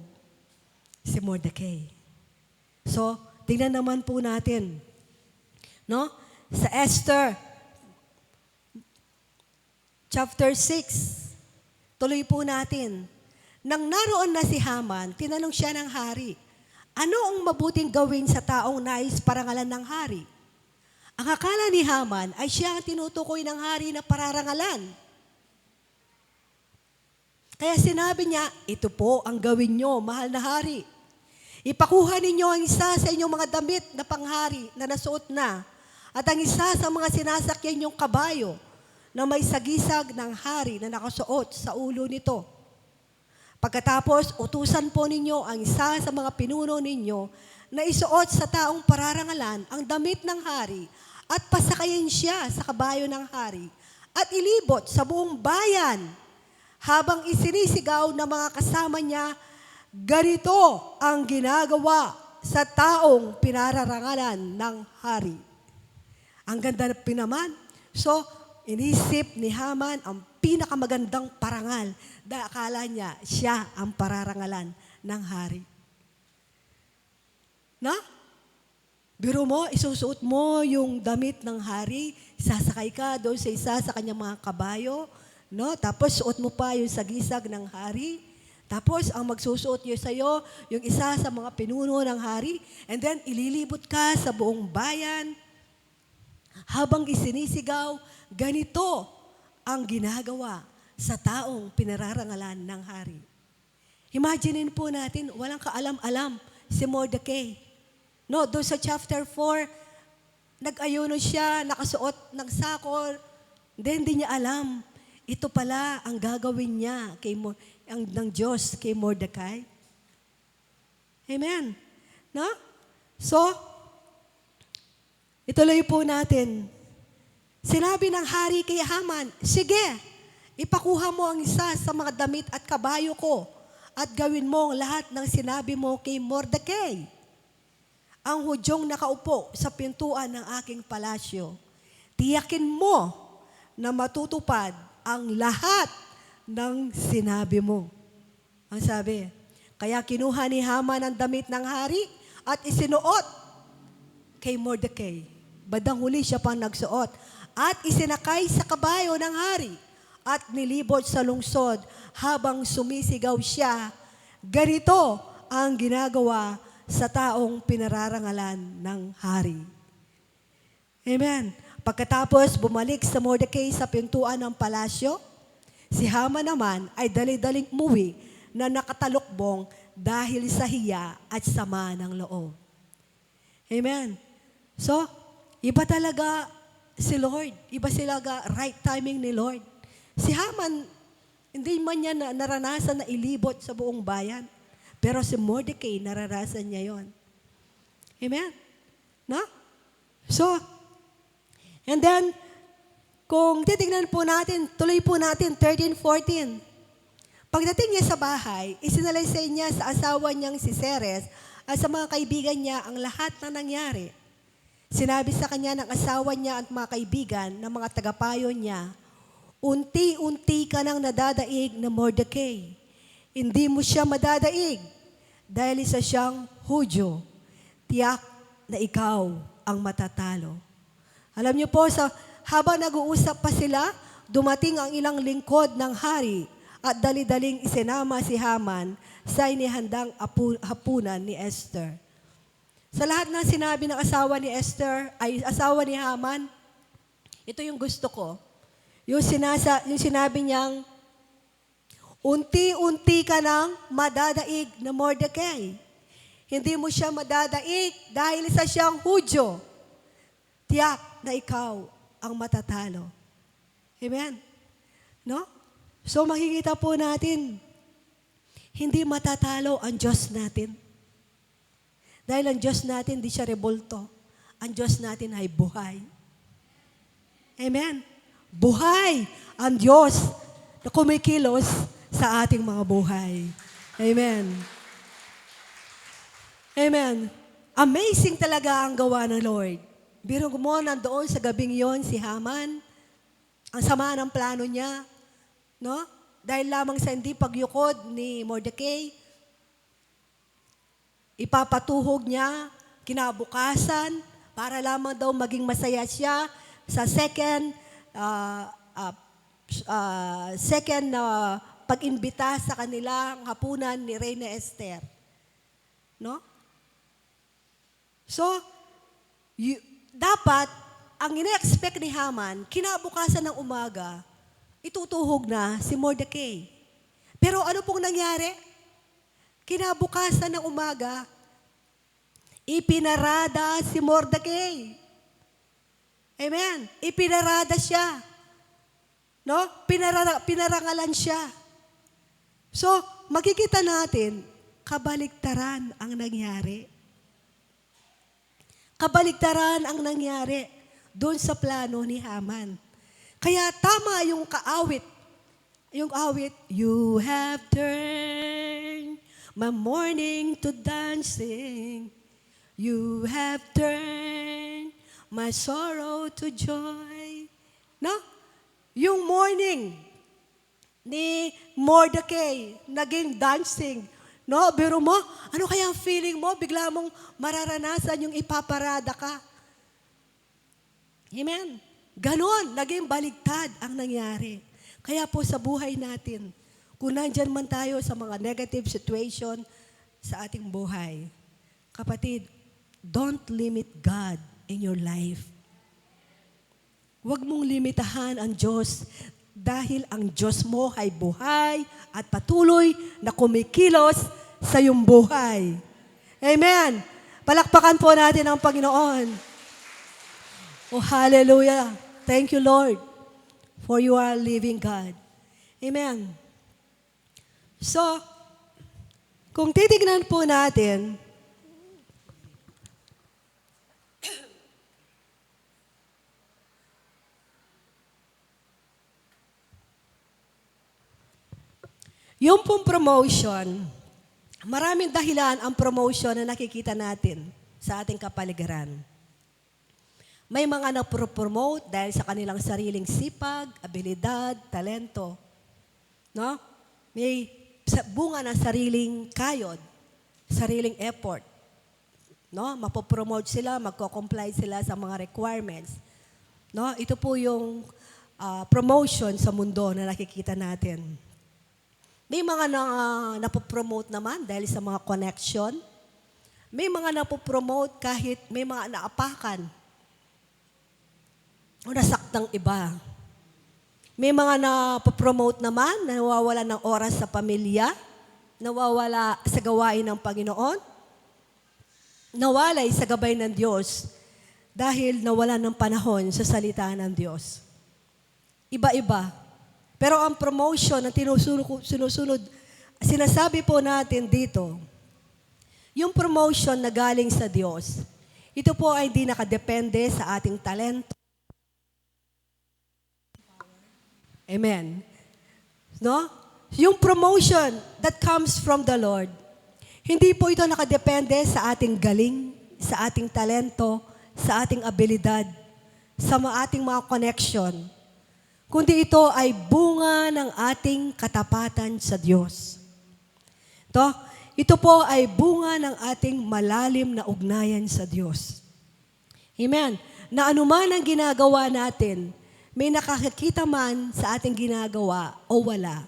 si Mordecai. So, tingnan naman po natin No? Sa Esther, chapter 6. Tuloy po natin. Nang naroon na si Haman, tinanong siya ng hari, ano ang mabuting gawin sa taong nais parangalan ng hari? Ang akala ni Haman ay siya ang tinutukoy ng hari na pararangalan. Kaya sinabi niya, ito po ang gawin nyo, mahal na hari. Ipakuha ninyo ang isa sa inyong mga damit na panghari na nasuot na, at ang isa sa mga sinasakyan niyong kabayo na may sagisag ng hari na nakasuot sa ulo nito. Pagkatapos, utusan po ninyo ang isa sa mga pinuno ninyo na isuot sa taong pararangalan ang damit ng hari at pasakayin siya sa kabayo ng hari at ilibot sa buong bayan habang isinisigaw ng mga kasama niya, ganito ang ginagawa sa taong pinararangalan ng hari. Ang ganda na pinaman. So, inisip ni Haman ang pinakamagandang parangal dahil akala niya siya ang pararangalan ng hari. Na? Biro mo, isusuot mo yung damit ng hari, sasakay ka doon sa isa sa kanyang mga kabayo, no? Tapos suot mo pa yung sagisag ng hari. Tapos ang magsusuot niyo sa'yo, yung isa sa mga pinuno ng hari, and then ililibot ka sa buong bayan habang isinisigaw, ganito ang ginagawa sa taong pinararangalan ng hari. Imaginin po natin, walang kaalam-alam si Mordecai. No, doon sa chapter 4, nag-ayuno siya, nakasuot ng sakor, then hindi niya alam, ito pala ang gagawin niya ng Diyos kay Mordecai. Amen. No? So, ituloy po natin. Sinabi ng hari kay Haman, sige, ipakuha mo ang isa sa mga damit at kabayo ko at gawin mo ang lahat ng sinabi mo kay Mordecai, ang Hudyong nakaupo sa pintuan ng aking palasyo. Tiyakin mo na matutupad ang lahat ng sinabi mo. Ang sabi, kaya kinuha ni Haman ang damit ng hari at isinuot kay Mordecai. Bandang huli siya pang nagsuot. At isinakay sa kabayo ng hari at nilibot sa lungsod habang sumisigaw siya, ganito ang ginagawa sa taong pinararangalan ng hari. Amen. Pagkatapos bumalik sa Mordecai sa pintuan ng palasyo, si Haman naman ay dali-daling umuwi na nakatalukbong dahil sa hiya at sama ng loob. Amen. So, iba talaga si Lord. Iba talaga right timing ni Lord. Si Haman, hindi man niya naranasan na ilibot sa buong bayan. Pero si Mordecai, naranasan niya yon. Amen? No? So, and then, kung titignan po natin, tuloy po natin, 13-14. Pagdating niya sa bahay, isinalaysay niya sa asawa niyang si Ceres at sa mga kaibigan niya ang lahat na nangyari. Sinabi sa kanya ng asawa niya at mga kaibigan ng mga tagapayo niya, unti-unti ka nang nadadaig na Mordecai. Hindi mo siya madadaig dahil isa siyang Hudyo. Tiyak na ikaw ang matatalo. Alam niyo po, habang nag-uusap pa sila, dumating ang ilang lingkod ng hari at dali-daling isinama si Haman sa inihandang hapunan ni Esther. Sa lahat ng sinabi ng asawa ni Esther, ay asawa ni Haman, ito yung gusto ko. Yung sinabi niyang, unti-unti ka nang madadaig na Mordecai. Hindi mo siya madadaig dahil isa siyang Hudyo. Tiyak na ikaw ang matatalo. Amen? No? So makikita po natin, hindi matatalo ang Diyos natin. Dahil ang Diyos natin, di siya rebulto. Ang Diyos natin ay buhay. Amen? Buhay ang Diyos na kumikilos sa ating mga buhay. Amen. Amen. Amazing talaga ang gawa ng Lord. Biro mo, nandoon sa gabing yon si Haman. Ang sama ng plano niya. No? Dahil lamang sa hindi pagyukod ni Mordecai, ipapatuhog niya, kinabukasan, para lamang daw maging masaya siya sa second pag-imbita sa kanilang hapunan ni Reyna Esther. No? So, dapat, ang ina-expect ni Haman, kinabukasan ng umaga, itutuhog na si Mordecai. Pero ano pong nangyari? Kinabukasan ng umaga, ipinarada si Mordecai. Amen? Ipinarada siya. No? Pinarangalan siya. So, makikita natin, kabaligtaran ang nangyari. Kabaligtaran ang nangyari doon sa plano ni Haman. Kaya tama yung kaawit. Yung awit, you have turned my mourning to dancing. You have turned my sorrow to joy. No? Yung mourning ni Mordecai, naging dancing. No, biro mo, ano kaya ang feeling mo? Bigla mong mararanasan yung ipaparada ka. Amen. Ganon, naging baligtad ang nangyari. Kaya po sa buhay natin, kung nandyan man tayo sa mga negative situation sa ating buhay, kapatid, don't limit God in your life. Huwag mong limitahan ang Diyos dahil ang Diyos mo ay buhay at patuloy na kumikilos sa iyong buhay. Amen. Palakpakan po natin ang Panginoon. Oh, hallelujah. Thank you, Lord, for you are living God. Amen. So, kung titignan po natin, yung pong promotion, maraming dahilan ang promotion na nakikita natin sa ating kapaligiran. May mga napropromote dahil sa kanilang sariling sipag, abilidad, talento. No? May bunga ng sariling kayod, sariling effort. No? Mapopromote sila, magko-comply sila sa mga requirements. No? Ito po yung promotion sa mundo na nakikita natin. May mga napopromote naman dahil sa mga connection. May mga napopromote kahit may mga naapakan o nasaktang iba. May mga napopromote naman na nawawala ng oras sa pamilya, nawawala sa gawain ng Panginoon, nawalay sa gabay ng Diyos dahil nawala ng panahon sa salita ng Diyos. Iba-iba. Pero ang promotion na sinusunod, sinasabi po natin dito, yung promotion na galing sa Diyos, ito po ay di nakadepende sa ating talento. Amen. No? Yung promotion that comes from the Lord, hindi po ito nakadepende sa ating galing, sa ating talento, sa ating abilidad, sa ating mga connection, kundi ito ay bunga ng ating katapatan sa Diyos. Ito po ay bunga ng ating malalim na ugnayan sa Diyos. Amen. Na anuman ang ginagawa natin, may nakakakita man sa ating ginagawa o wala,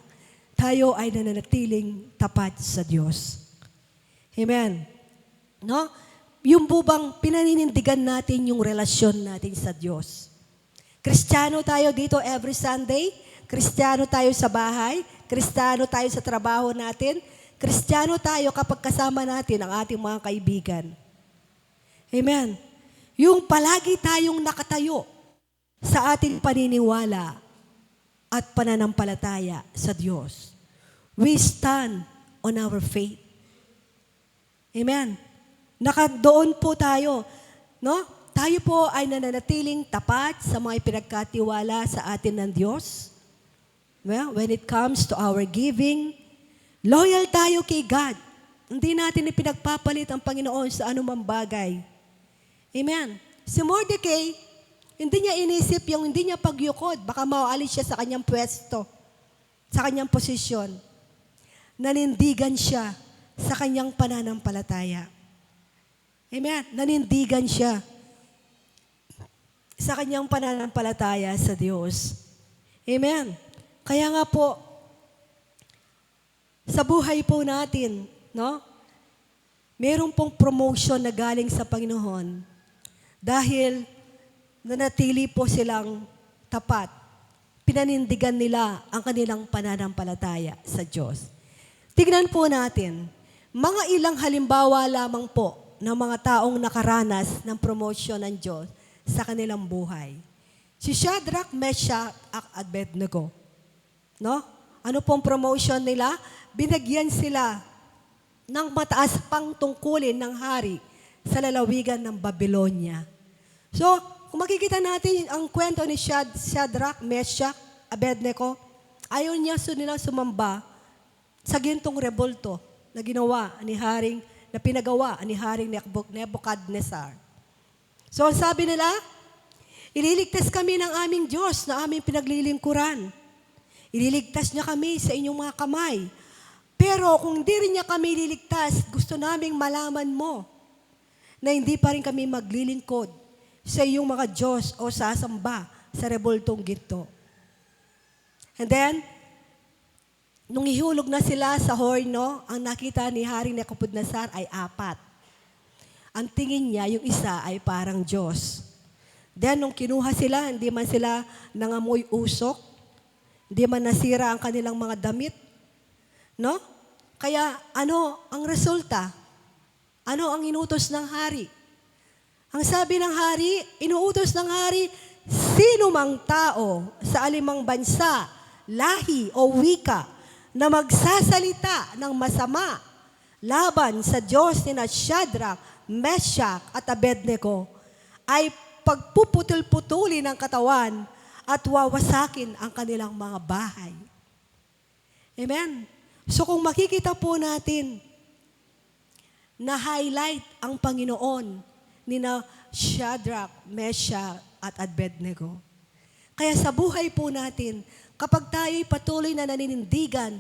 tayo ay nananatiling tapat sa Diyos. Amen. No? Yung bubang pinaninindigan natin yung relasyon natin sa Diyos. Kristiyano tayo dito every Sunday, Kristiyano tayo sa bahay, Kristiyano tayo sa trabaho natin, Kristiyano tayo kapag kasama natin ang ating mga kaibigan. Amen. Yung palagi tayong nakatayo sa ating paniniwala at pananampalataya sa Diyos. We stand on our faith. Amen. Nakadoon po tayo, no? Tayo po ay nananatiling tapat sa mga ipinagkatiwala sa atin ng Diyos. Well, when it comes to our giving, loyal tayo kay God. Hindi natin ipinagpapalit ang Panginoon sa anumang bagay. Amen. Si Mordecai, hindi niya inisip yung hindi niya pagyukod. Baka maualis siya sa kanyang pwesto, sa kanyang posisyon. Nanindigan siya sa kanyang pananampalataya. Amen. Nanindigan siya. sa kanyang pananampalataya sa Diyos. Amen. Kaya nga po, sa buhay po natin, no? Meron pong promotion na galing sa Panginoon dahil nanatili po silang tapat. Pinanindigan nila ang kanilang pananampalataya sa Diyos. Tignan po natin, mga ilang halimbawa lamang po ng mga taong nakaranas ng promotion ng Diyos sa kanilang buhay. Si Shadrach, Meshach, at Abednego. No? Ano pong promotion nila? Binagyan sila ng mataas pang tungkulin ng hari sa lalawigan ng Babylonia. So, kung makikita natin ang kwento ni Shadrach, Meshach, Abednego, ayaw niya nilang sumamba sa gintong rebulto na ginawa ni Haring, na pinagawa ni Haring Nebuchadnezzar. So, ang sabi nila, ililigtas kami ng aming Diyos na aming pinaglilingkuran. Ililigtas niya kami sa inyong mga kamay. Pero kung di rin niya kami liligtas, gusto naming malaman mo na hindi pa rin kami maglilingkod sa iyong mga Diyos o sasamba sa rebultong ginto. And then, nung ihulog na sila sa horno, ang nakita ni Haring Nebuchadnezzar ay 4. Ang tingin niya, yung isa ay parang Diyos. Then, nung kinuha sila, hindi man sila nangamoy usok, hindi man nasira ang kanilang mga damit, no? Kaya, ano ang resulta? Ano ang inutos ng hari? Ang sabi ng hari, inuutos ng hari, sino mang tao sa alimang bansa, lahi o wika na magsasalita ng masama laban sa Diyos ni Shadrach, Meshach at Abednego ay pagpuputol-putuli ng katawan at wawasakin ang kanilang mga bahay. Amen? So kung makikita po natin na highlight ang Panginoon ni Shadrach, Meshach at Abednego. Kaya sa buhay po natin, kapag tayo'y patuloy na naninindigan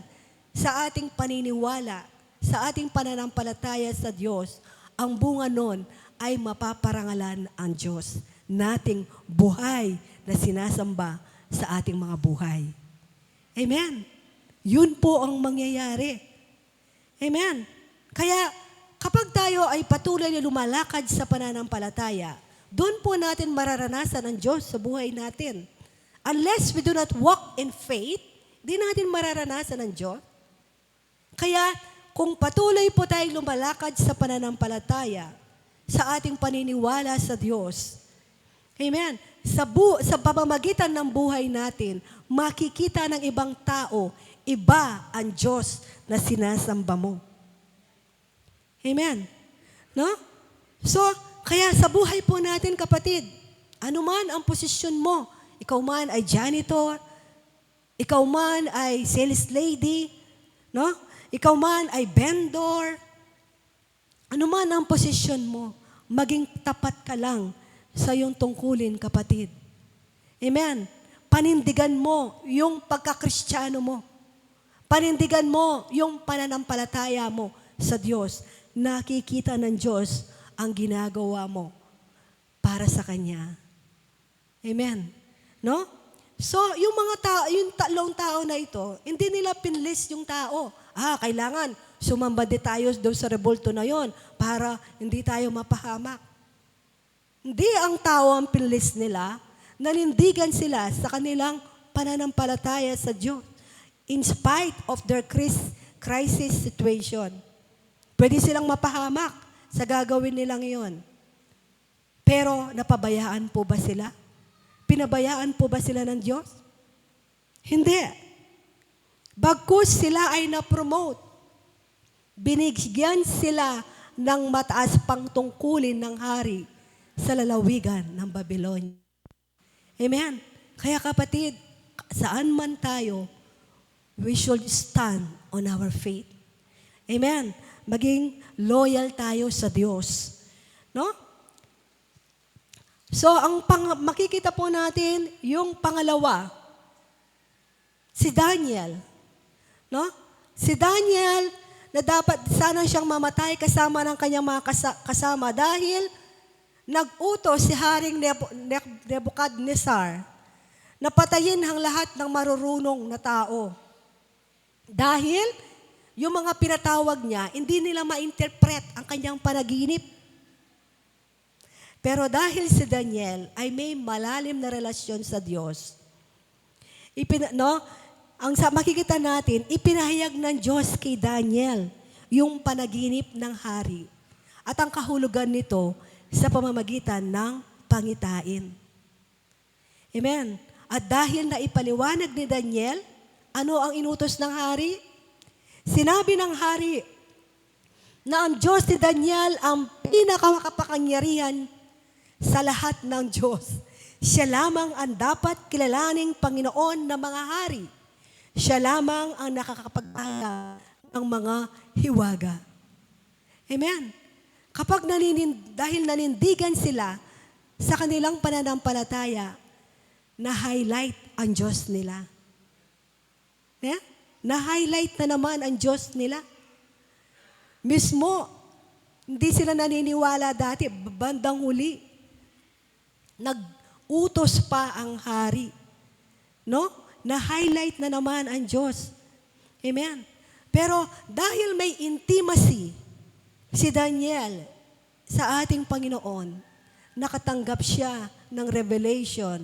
sa ating paniniwala, sa ating pananampalataya sa Diyos, ang bunga nun ay mapaparangalan ang Diyos nating buhay na sinasamba sa ating mga buhay. Amen? Yun po ang mangyayari. Amen? Kaya kapag tayo ay patuloy na lumalakad sa pananampalataya, doon po natin mararanasan ang Diyos sa buhay natin. Unless we do not walk in faith, di natin mararanasan ang Diyos. Kaya kung patuloy po tayong lumalakad sa pananampalataya, sa ating paniniwala sa Diyos, amen, sa pamamagitan ng buhay natin, makikita ng ibang tao, iba ang Diyos na sinasamba mo. Amen. No? So, kaya sa buhay po natin, kapatid, ano man ang posisyon mo, ikaw man ay janitor, ikaw man ay sales lady, no? Ikaw man ay vendor, ano man ang posisyon mo, maging tapat ka lang sa iyong tungkulin, kapatid. Amen. Panindigan mo yung pagkakristyano mo. Panindigan mo yung pananampalataya mo sa Diyos. Nakikita ng Diyos ang ginagawa mo para sa Kanya. Amen. No? So, yung mga tao, yung tatlong tao na ito, hindi nila pinlist yung tao. Kailangan sumamba di tayo doon sa rebulto na yon para hindi tayo mapahamak. Hindi ang tao ang pinlist nila, nanindigan sila sa kanilang pananampalataya sa Diyos. In spite of their crisis situation. Pwede silang mapahamak sa gagawin nilang iyon. Pero napabayaan po ba sila? Pinabayaan po ba sila ng Diyos? Hindi. Bagkus sila ay na-promote. Binigyan sila ng mataas pang tungkulin ng hari sa lalawigan ng Babylonia. Amen. Kaya kapatid, saan man tayo, we should stand on our faith. Amen. Maging loyal tayo sa Diyos. No? So, makikita po natin yung pangalawa, si Daniel. No? Si Daniel, na dapat sana siyang mamatay kasama ng kanyang mga kasama dahil nag-utos si Haring Nebuchadnezzar na patayin ang lahat ng marurunong na tao. Dahil yung mga pinatawag niya, hindi nila ma-interpret ang kanyang panaginip. Pero dahil si Daniel ay may malalim na relasyon sa Diyos, makikita natin, ipinahayag ng Diyos kay Daniel yung panaginip ng hari at ang kahulugan nito sa pamamagitan ng pangitain. Amen. At dahil na ipaliwanag ni Daniel, ano ang inutos ng hari? Sinabi ng hari na ang Diyos ni Daniel ang pinakamakapangyarihan sa lahat ng Diyos. Siya lamang ang dapat kilalaning Panginoon ng mga hari. Siya lamang ang nakakapagpala ng mga hiwaga. Amen. Kapag dahil nanindigan sila sa kanilang pananampalataya, na-highlight ang Diyos nila. Yeah? Na-highlight na naman ang Diyos nila. Mismo, hindi sila naniniwala dati, bandang huli. Nag-utos pa ang hari. No? Na-highlight na naman ang Diyos. Amen. Pero dahil may intimacy si Daniel sa ating Panginoon, nakatanggap siya ng revelation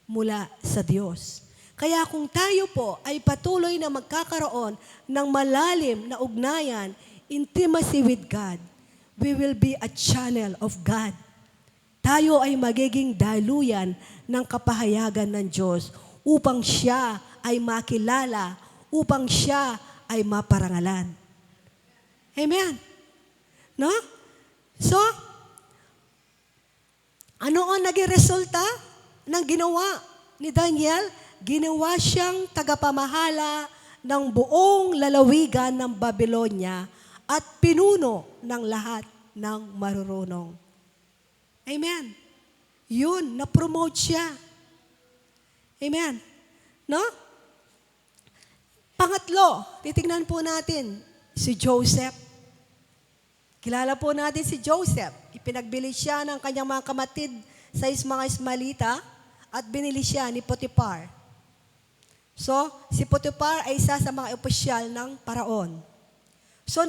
mula sa Diyos. Kaya kung tayo po ay patuloy na magkakaroon ng malalim na ugnayan, intimacy with God, we will be a channel of God. Tayo ay magiging daluyan ng kapahayagan ng Diyos upang siya ay makilala, upang siya ay maparangalan. Amen. No? So, ano ang naging resulta ng ginawa ni Daniel? Ginawa siyang tagapamahala ng buong lalawigan ng Babylonia at pinuno ng lahat ng marurunong. Amen. Yun, na-promote siya. Amen. No? Pangatlo, titingnan po natin si Joseph. Kilala po natin si Joseph. Ipinagbili siya ng kanyang mga kamatid sa mga Ismaelita at binili siya ni Potiphar. So, si Potiphar ay isa sa mga opisyal ng paraon. So,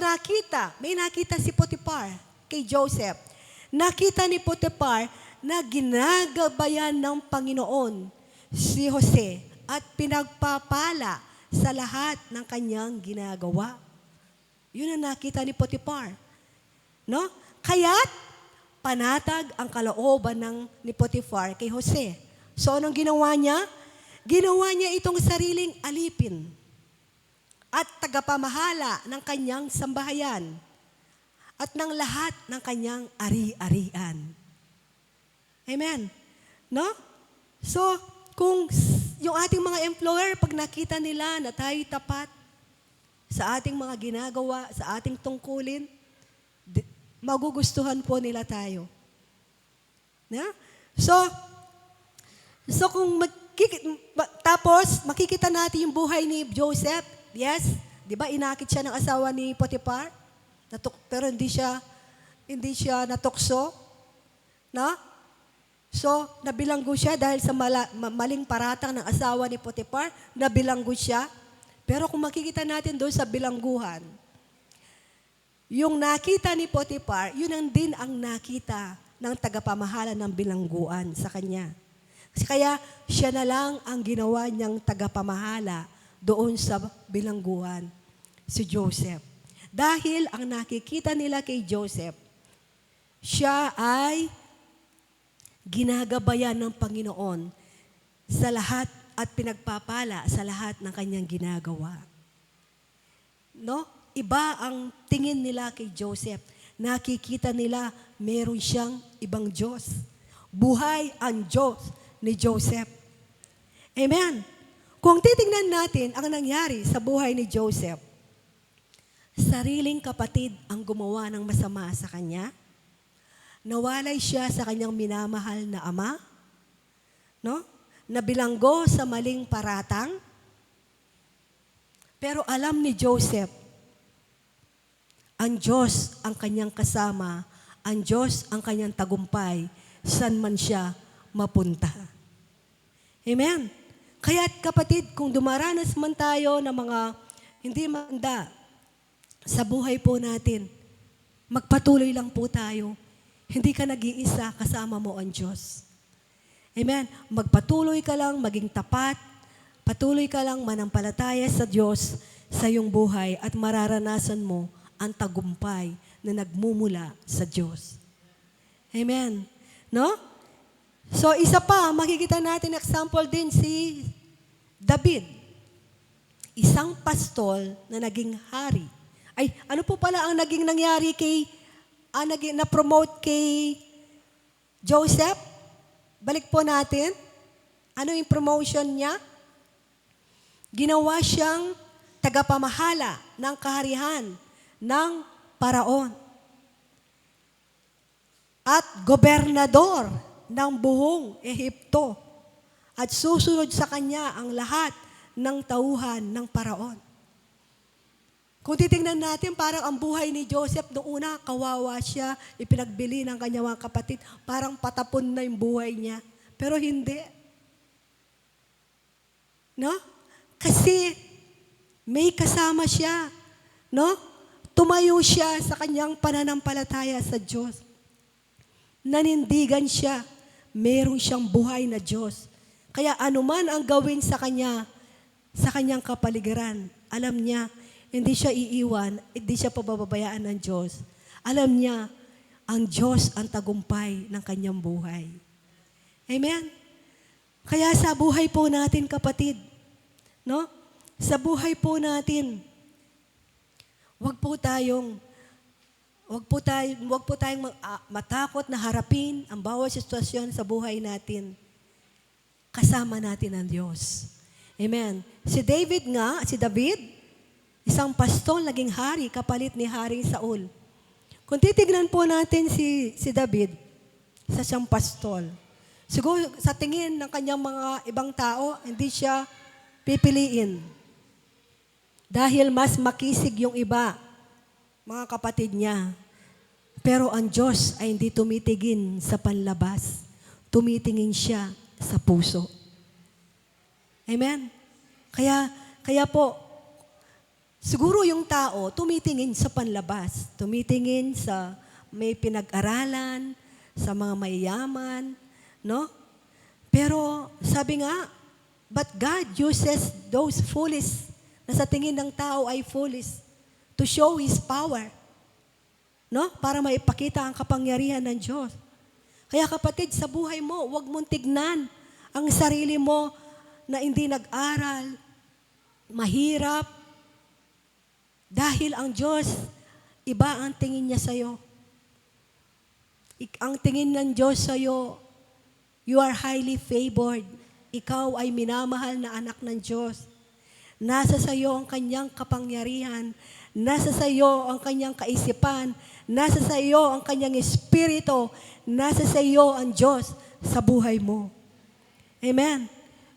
may nakita si Potiphar kay Joseph. Nakita ni Potiphar na ginagabayan ng Panginoon si Jose at pinagpapala sa lahat ng kanyang ginagawa. Yun ang nakita ni Potiphar. No? Kaya't panatag ang kalooban ni Potiphar kay Jose. So, anong ginawa niya? Ginawa niya itong sariling alipin at tagapamahala ng kanyang sambahayan at ng lahat ng kanyang ari-arian. Amen. No? So, kung yung ating mga employer, pag nakita nila na tayo tapat sa ating mga ginagawa, sa ating tungkulin, magugustuhan po nila tayo. No? So kung tapos, makikita natin yung buhay ni Joseph. Yes, di ba inakit siya ng asawa ni Potiphar? Pero hindi siya natukso. No? So, nabilanggo siya dahil sa maling paratang ng asawa ni Potiphar, nabilanggo siya. Pero kung makikita natin doon sa bilangguhan, yung nakita ni Potiphar, yun ang din ang nakita ng tagapamahala ng bilangguan sa kanya. Kaya siya na lang ang ginawa niyang tagapamahala doon sa bilangguan, si Joseph. Dahil ang nakikita nila kay Joseph, siya ay ginagabayan ng Panginoon sa lahat at pinagpapala sa lahat ng kanyang ginagawa. No? Iba ang tingin nila kay Joseph. Nakikita nila meron siyang ibang Diyos. Buhay ang Diyos ni Joseph. Amen. Kung titingnan natin ang nangyari sa buhay ni Joseph, sariling kapatid ang gumawa ng masama sa kanya. Nawalay siya sa kanyang minamahal na ama. No? Nabilanggo sa maling paratang. Pero alam ni Joseph, ang Diyos ang kanyang kasama ang Diyos ang kanyang tagumpay, saan man siya mapunta. Amen? Kaya't kapatid, kung dumaranas man tayo ng mga hindi maganda sa buhay po natin, magpatuloy lang po tayo. Hindi ka nag-iisa, kasama mo ang Diyos. Amen? Magpatuloy ka lang, maging tapat, patuloy ka lang manampalataya sa Diyos sa iyong buhay at mararanasan mo ang tagumpay na nagmumula sa Diyos. Amen? No? So, isa pa, makikita natin example din si David. Isang pastol na naging hari. Ay, ano po pala ang naging nangyari na-promote kay Joseph? Balik po natin. Ano yung promotion niya? Ginawa siyang tagapamahala ng kaharihan ng Paraon. At gobernador ng buong Ehipto. At susunod sa kanya ang lahat ng tauhan ng Paraon. Kung titingnan natin, parang ang buhay ni Joseph noong una, kawawa siya, ipinagbili ng kanyang mga kapatid, parang patapon na yung buhay niya. Pero hindi. No? Kasi may kasama siya. No? Tumayo siya sa kanyang pananampalataya sa Diyos. Nanindigan siya. Meron siyang buhay na Diyos. Kaya anuman ang gawin sa kanya, sa kanyang kapaligiran, alam niya, hindi siya iiwan, hindi siya pababayaan ng Diyos. Alam niya, ang Diyos ang tagumpay ng kanyang buhay. Amen? Kaya sa buhay po natin, kapatid, no? Sa buhay po natin, wag po tayong matakot na harapin ang bawat sitwasyon sa buhay natin. Kasama natin ang Diyos. Amen. Si David, isang pastol naging hari, kapalit ni Haring Saul. Kung titignan po natin si David, isa siyang pastol. Siguro sa tingin ng kanyang mga ibang tao, hindi siya pipiliin. Dahil mas makisig yung iba, mga kapatid niya. Pero ang Diyos ay hindi tumitingin sa panlabas. Tumitingin siya sa puso. Amen? Kaya po, siguro yung tao tumitingin sa panlabas. Tumitingin sa may pinag-aralan, sa mga mayayaman, no? Pero sabi nga, but God uses those foolish na sa tingin ng tao ay foolish to show His power. No? Para maipakita ang kapangyarihan ng Diyos. Kaya kapatid, sa buhay mo, huwag mong tignan ang sarili mo na hindi nag-aral, mahirap, dahil ang Diyos, iba ang tingin niya sa'yo. Ang tingin ng Diyos sa'yo, you are highly favored. Ikaw ay minamahal na anak ng Diyos. Nasa sa'yo ang kanyang kapangyarihan. Nasa sa'yo ang kanyang kaisipan. Nasa sa'yo ang kanyang espiritu. Nasa sa'yo ang Diyos sa buhay mo. Amen.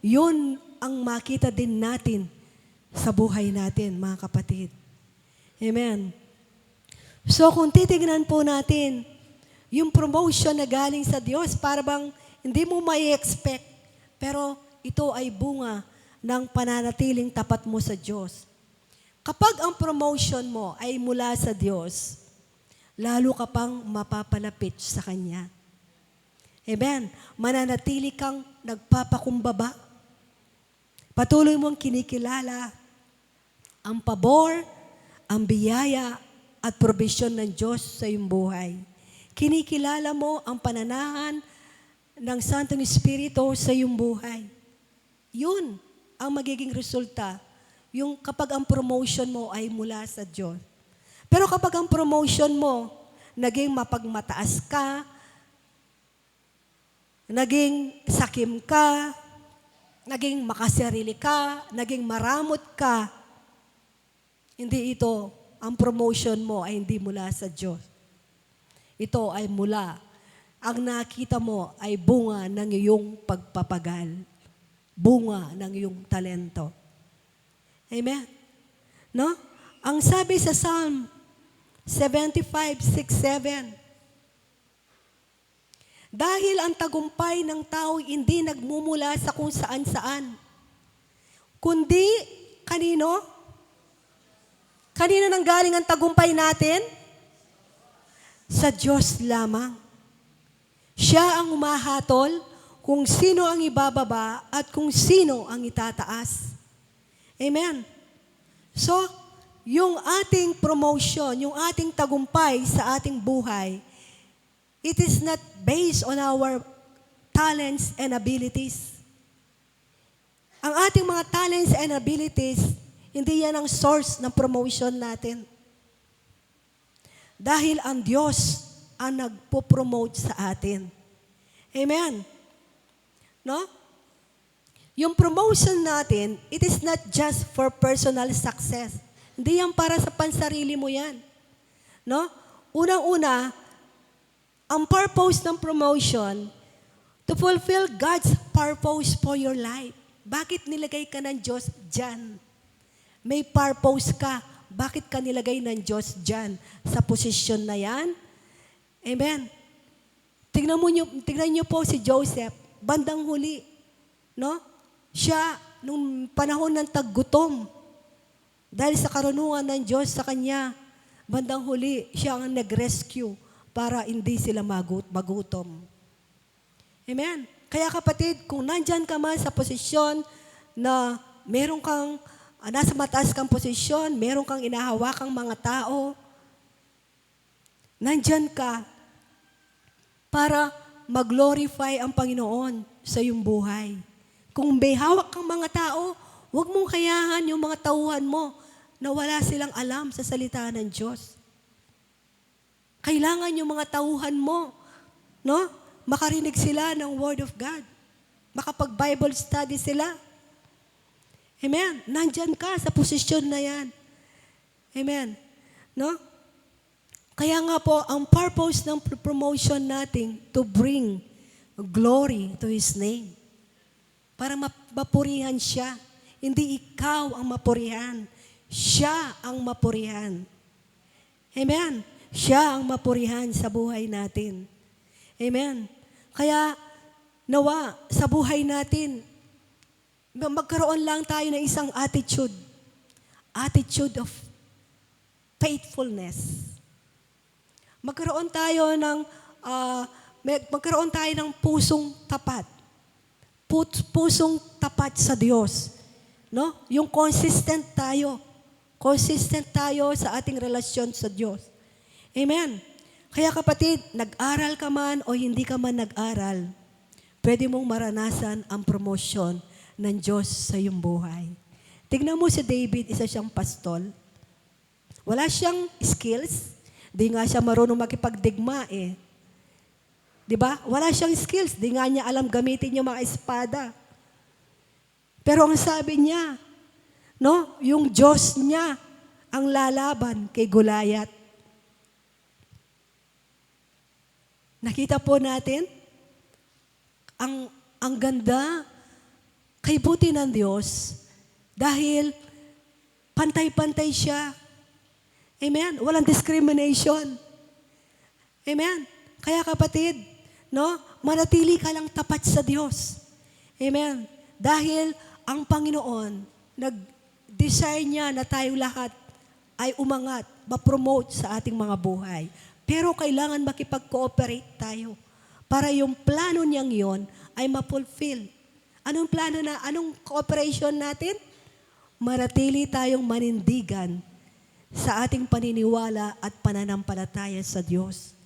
Yun ang makita din natin sa buhay natin, mga kapatid. Amen. So kung titignan po natin, yung promotion na galing sa Diyos, para bang hindi mo mai-expect, pero ito ay bunga ng pananatiling tapat mo sa Diyos. Kapag ang promotion mo ay mula sa Diyos, lalo ka pang mapapalapit sa Kanya. Amen. Mananatili kang nagpapakumbaba. Patuloy mong kinikilala ang pabor, ang biyaya at probisyon ng Diyos sa iyong buhay. Kinikilala mo ang pananahan ng Santong Espiritu sa iyong buhay. Yun ang magiging resulta, yung kapag ang promotion mo ay mula sa Diyos. Pero kapag ang promotion mo, naging mapagmataas ka, naging sakim ka, naging makasarili ka, naging maramot ka, hindi ito, ang promotion mo ay hindi mula sa Diyos. Ito ay mula, ang nakita mo ay bunga ng iyong pagpapagal. Bunga ng iyong talento. Amen? No? Ang sabi sa Psalm 75:6-7, Dahil ang tagumpay ng tao hindi nagmumula sa kung saan-saan, kundi kanino? Kanino nanggaling ang tagumpay natin? Sa Diyos lamang. Siya ang humahatol kung sino ang ibababa at kung sino ang itataas. Amen. So, yung ating promotion, yung ating tagumpay sa ating buhay, it is not based on our talents and abilities. Ang ating mga talents and abilities, hindi yan ang source ng promotion natin. Dahil ang Diyos ang nagpo-promote sa atin. Amen. No? Yung promotion natin, it is not just for personal success. Hindi yan para sa pansarili mo yan. No? Unang-una, ang purpose ng promotion, to fulfill God's purpose for your life. Bakit nilagay ka ng Diyos dyan? May purpose ka. Bakit ka nilagay ng Diyos dyan sa posisyon na yan? Amen. Tingnan niyo po si Joseph, bandang huli, no? Siya, nung panahon ng taggutom, dahil sa karunungan ng Diyos sa kanya, bandang huli, siya ang nag-rescue para hindi sila magutom. Amen. Kaya kapatid, kung nandyan ka man sa posisyon na meron kang, nasa mataas kang posisyon, meron kang inahawakang mga tao, nandyan ka para mag-glorify ang Panginoon sa iyong buhay. Kung may hawak kang mga tao, huwag mong kayahan yung mga tauhan mo na wala silang alam sa salita ng Diyos. Kailangan yung mga tauhan mo, no? Makarinig sila ng Word of God. Makapag-Bible study sila. Amen. Nandyan ka sa posisyon na yan. Amen. No? Kaya nga po, ang purpose ng promotion natin to bring glory to His name. Para mapurihan siya. Hindi ikaw ang mapurihan. Siya ang mapurihan. Amen. Siya ang mapurihan sa buhay natin. Amen. Kaya, nawa, sa buhay natin, magkaroon lang tayo ng isang attitude. Attitude of faithfulness. Magkaroon tayo ng pusong tapat. Pusong tapat sa Diyos. No? Yung consistent tayo. Consistent tayo sa ating relasyon sa Diyos. Amen. Kaya kapatid, nag-aral ka man o hindi ka man nag-aral, pwede mong maranasan ang promosyon ng Diyos sa iyong buhay. Tignan mo si David, isa siyang pastol. Wala siyang skills. Di nga siya marunong makipagdigma eh. Di ba? Wala siyang skills. Di nga niya alam gamitin yung mga espada. Pero ang sabi niya, no, yung Diyos niya ang lalaban kay Goliath. Nakita po natin, ang ganda, kay buti ng Diyos, dahil pantay-pantay siya. Amen? Walang discrimination. Amen? Kaya kapatid, no, manatili ka lang tapat sa Diyos. Amen? Dahil ang Panginoon, nag-desire niya na tayo lahat ay umangat, ma-promote sa ating mga buhay. Pero kailangan makipag-cooperate tayo para yung plano niyang yon ay ma-fulfill. Anong plano na? Anong cooperation natin? Manatili tayong manindigan sa ating paniniwala at pananampalataya sa Diyos.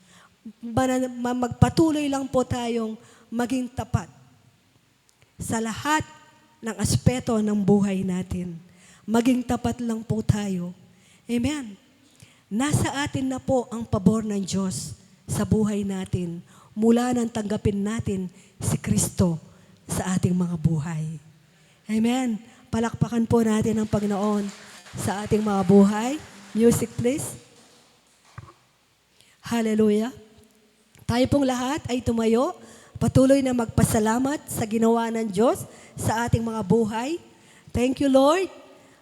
Magpatuloy lang po tayong maging tapat sa lahat ng aspeto ng buhay natin. Maging tapat lang po tayo. Amen. Nasa atin na po ang pabor ng Diyos sa buhay natin mula nang tanggapin natin si Kristo sa ating mga buhay. Amen. Palakpakan po natin ang Panginoon sa ating mga buhay. Music please. Hallelujah. Tayo pong lahat ay tumayo, patuloy na magpasalamat sa ginawa ng Diyos sa ating mga buhay. Thank you, Lord.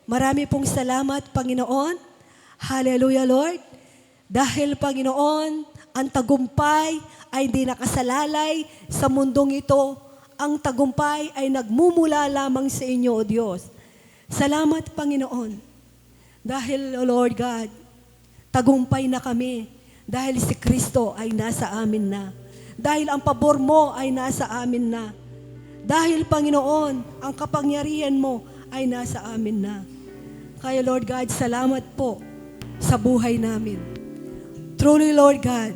Marami pong salamat, Panginoon. Hallelujah, Lord. Dahil, Panginoon, Ang tagumpay ay hindi nakasalalay sa mundong ito. Ang tagumpay ay nagmumula lamang sa inyo, O Diyos. Salamat, Panginoon. Dahil, O Lord God, tagumpay na kami. Dahil si Kristo ay nasa amin na. Dahil ang pabor mo ay nasa amin na. Dahil, Panginoon, ang kapangyarihan mo ay nasa amin na. Kaya, Lord God, salamat po sa buhay namin. Truly, Lord God,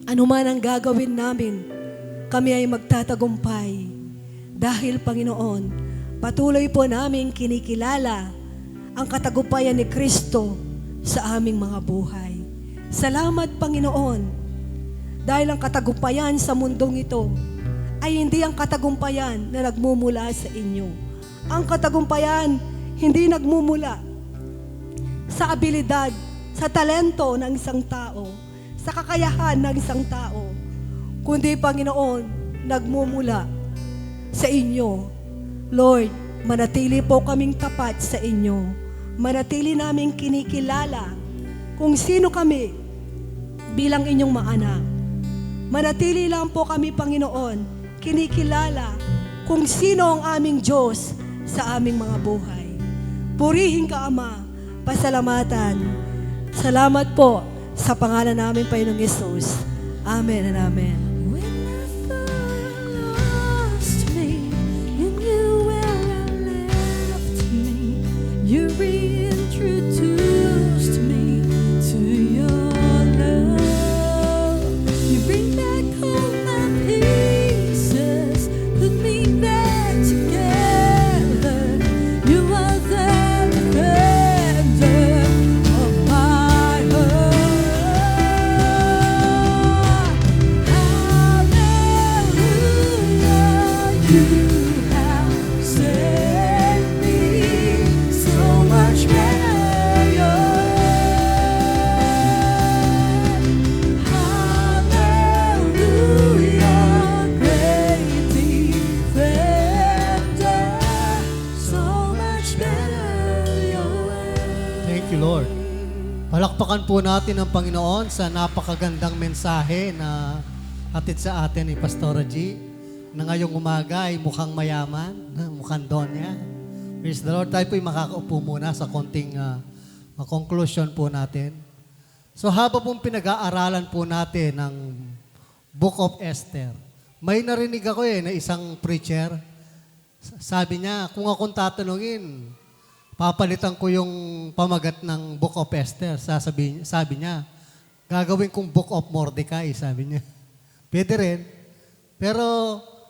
ano man ang gagawin namin, kami ay magtatagumpay. Dahil, Panginoon, patuloy po namin kinikilala ang katagumpayan ni Kristo sa aming mga buhay. Salamat, Panginoon, dahil ang katagumpayan sa mundong ito ay hindi ang katagumpayan na nagmumula sa inyo. Ang katagumpayan hindi nagmumula sa abilidad, sa talento ng isang tao, sa kakayahan ng isang tao, kundi, Panginoon, nagmumula sa inyo. Lord, manatili po kaming tapat sa inyo. Manatili namin kinikilala kung sino kami bilang inyong mga anak. Manatili lang po kami, Panginoon, kinikilala kung sino ang aming Diyos sa aming mga buhay. Purihin ka, Ama, pasalamatan. Salamat po sa pangalan namin, Panginoong Yesus. Amen and amen. When I thought I lost me, you knew where I left me. You reintroduced me to your love. You bring back all my pieces, put me back together. You are the defender of my heart. You have set me so much better. Hallelujah, great defender, so much better your way. Thank you, Lord. Palakpakan po natin ang Panginoon sa napakagandang mensahe na hatid sa atin ni Pastora G, na ngayong umaga ay mukhang mayaman, mukhang donya. Praise the Lord. Tayo po'y makakaupo muna sa konting conclusion po natin. So habang pong pinag-aaralan po natin ng Book of Esther, may narinig ako na isang preacher, sabi niya, kung akong tatanungin, papalitan ko yung pamagat ng Book of Esther. Sabi niya, gagawin kong Book of Mordecai, sabi niya. Pwede rin. Pero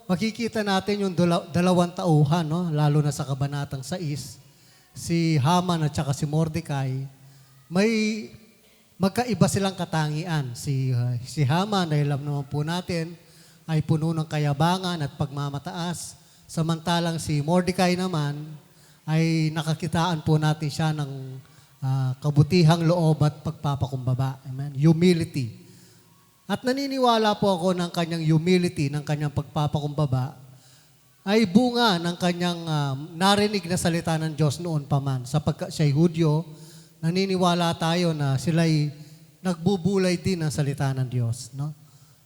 makikita natin yung dalawang tauhan, no? Lalo na sa kabanatang 6, si Haman at saka si Mordecai, may magkaiba silang katangian. Si Haman, dahil alam naman po natin, ay puno ng kayabangan at pagmamataas. Samantalang si Mordecai naman, ay nakakitaan po natin siya ng kabutihang loob at pagpapakumbaba. Amen? Humility. At naniniwala po ako ng kanyang humility, ng kanyang pagpapakumbaba, ay bunga ng kanyang narinig na salita ng Diyos noon pa man. Sapagkat siya'y Hudyo, naniniwala tayo na sila'y nagbubulay din ng salita ng Diyos. No?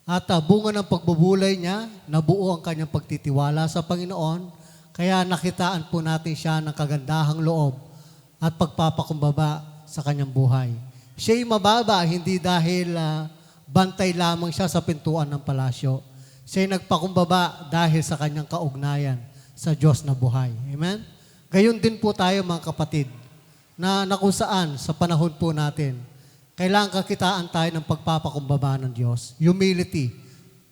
At bunga ng pagbubulay niya, nabuo ang kanyang pagtitiwala sa Panginoon, kaya nakitaan po natin siya ng kagandahang loob at pagpapakumbaba sa kanyang buhay. Siya'y mababa, hindi dahil bantay lamang siya sa pintuan ng palasyo. Siya'y nagpakumbaba dahil sa kanyang kaugnayan sa Diyos na buhay. Amen? Gayon din po tayo mga kapatid, na kung saan sa panahon po natin, kailangan kakitaan tayo ng pagpapakumbaba ng Diyos. Humility.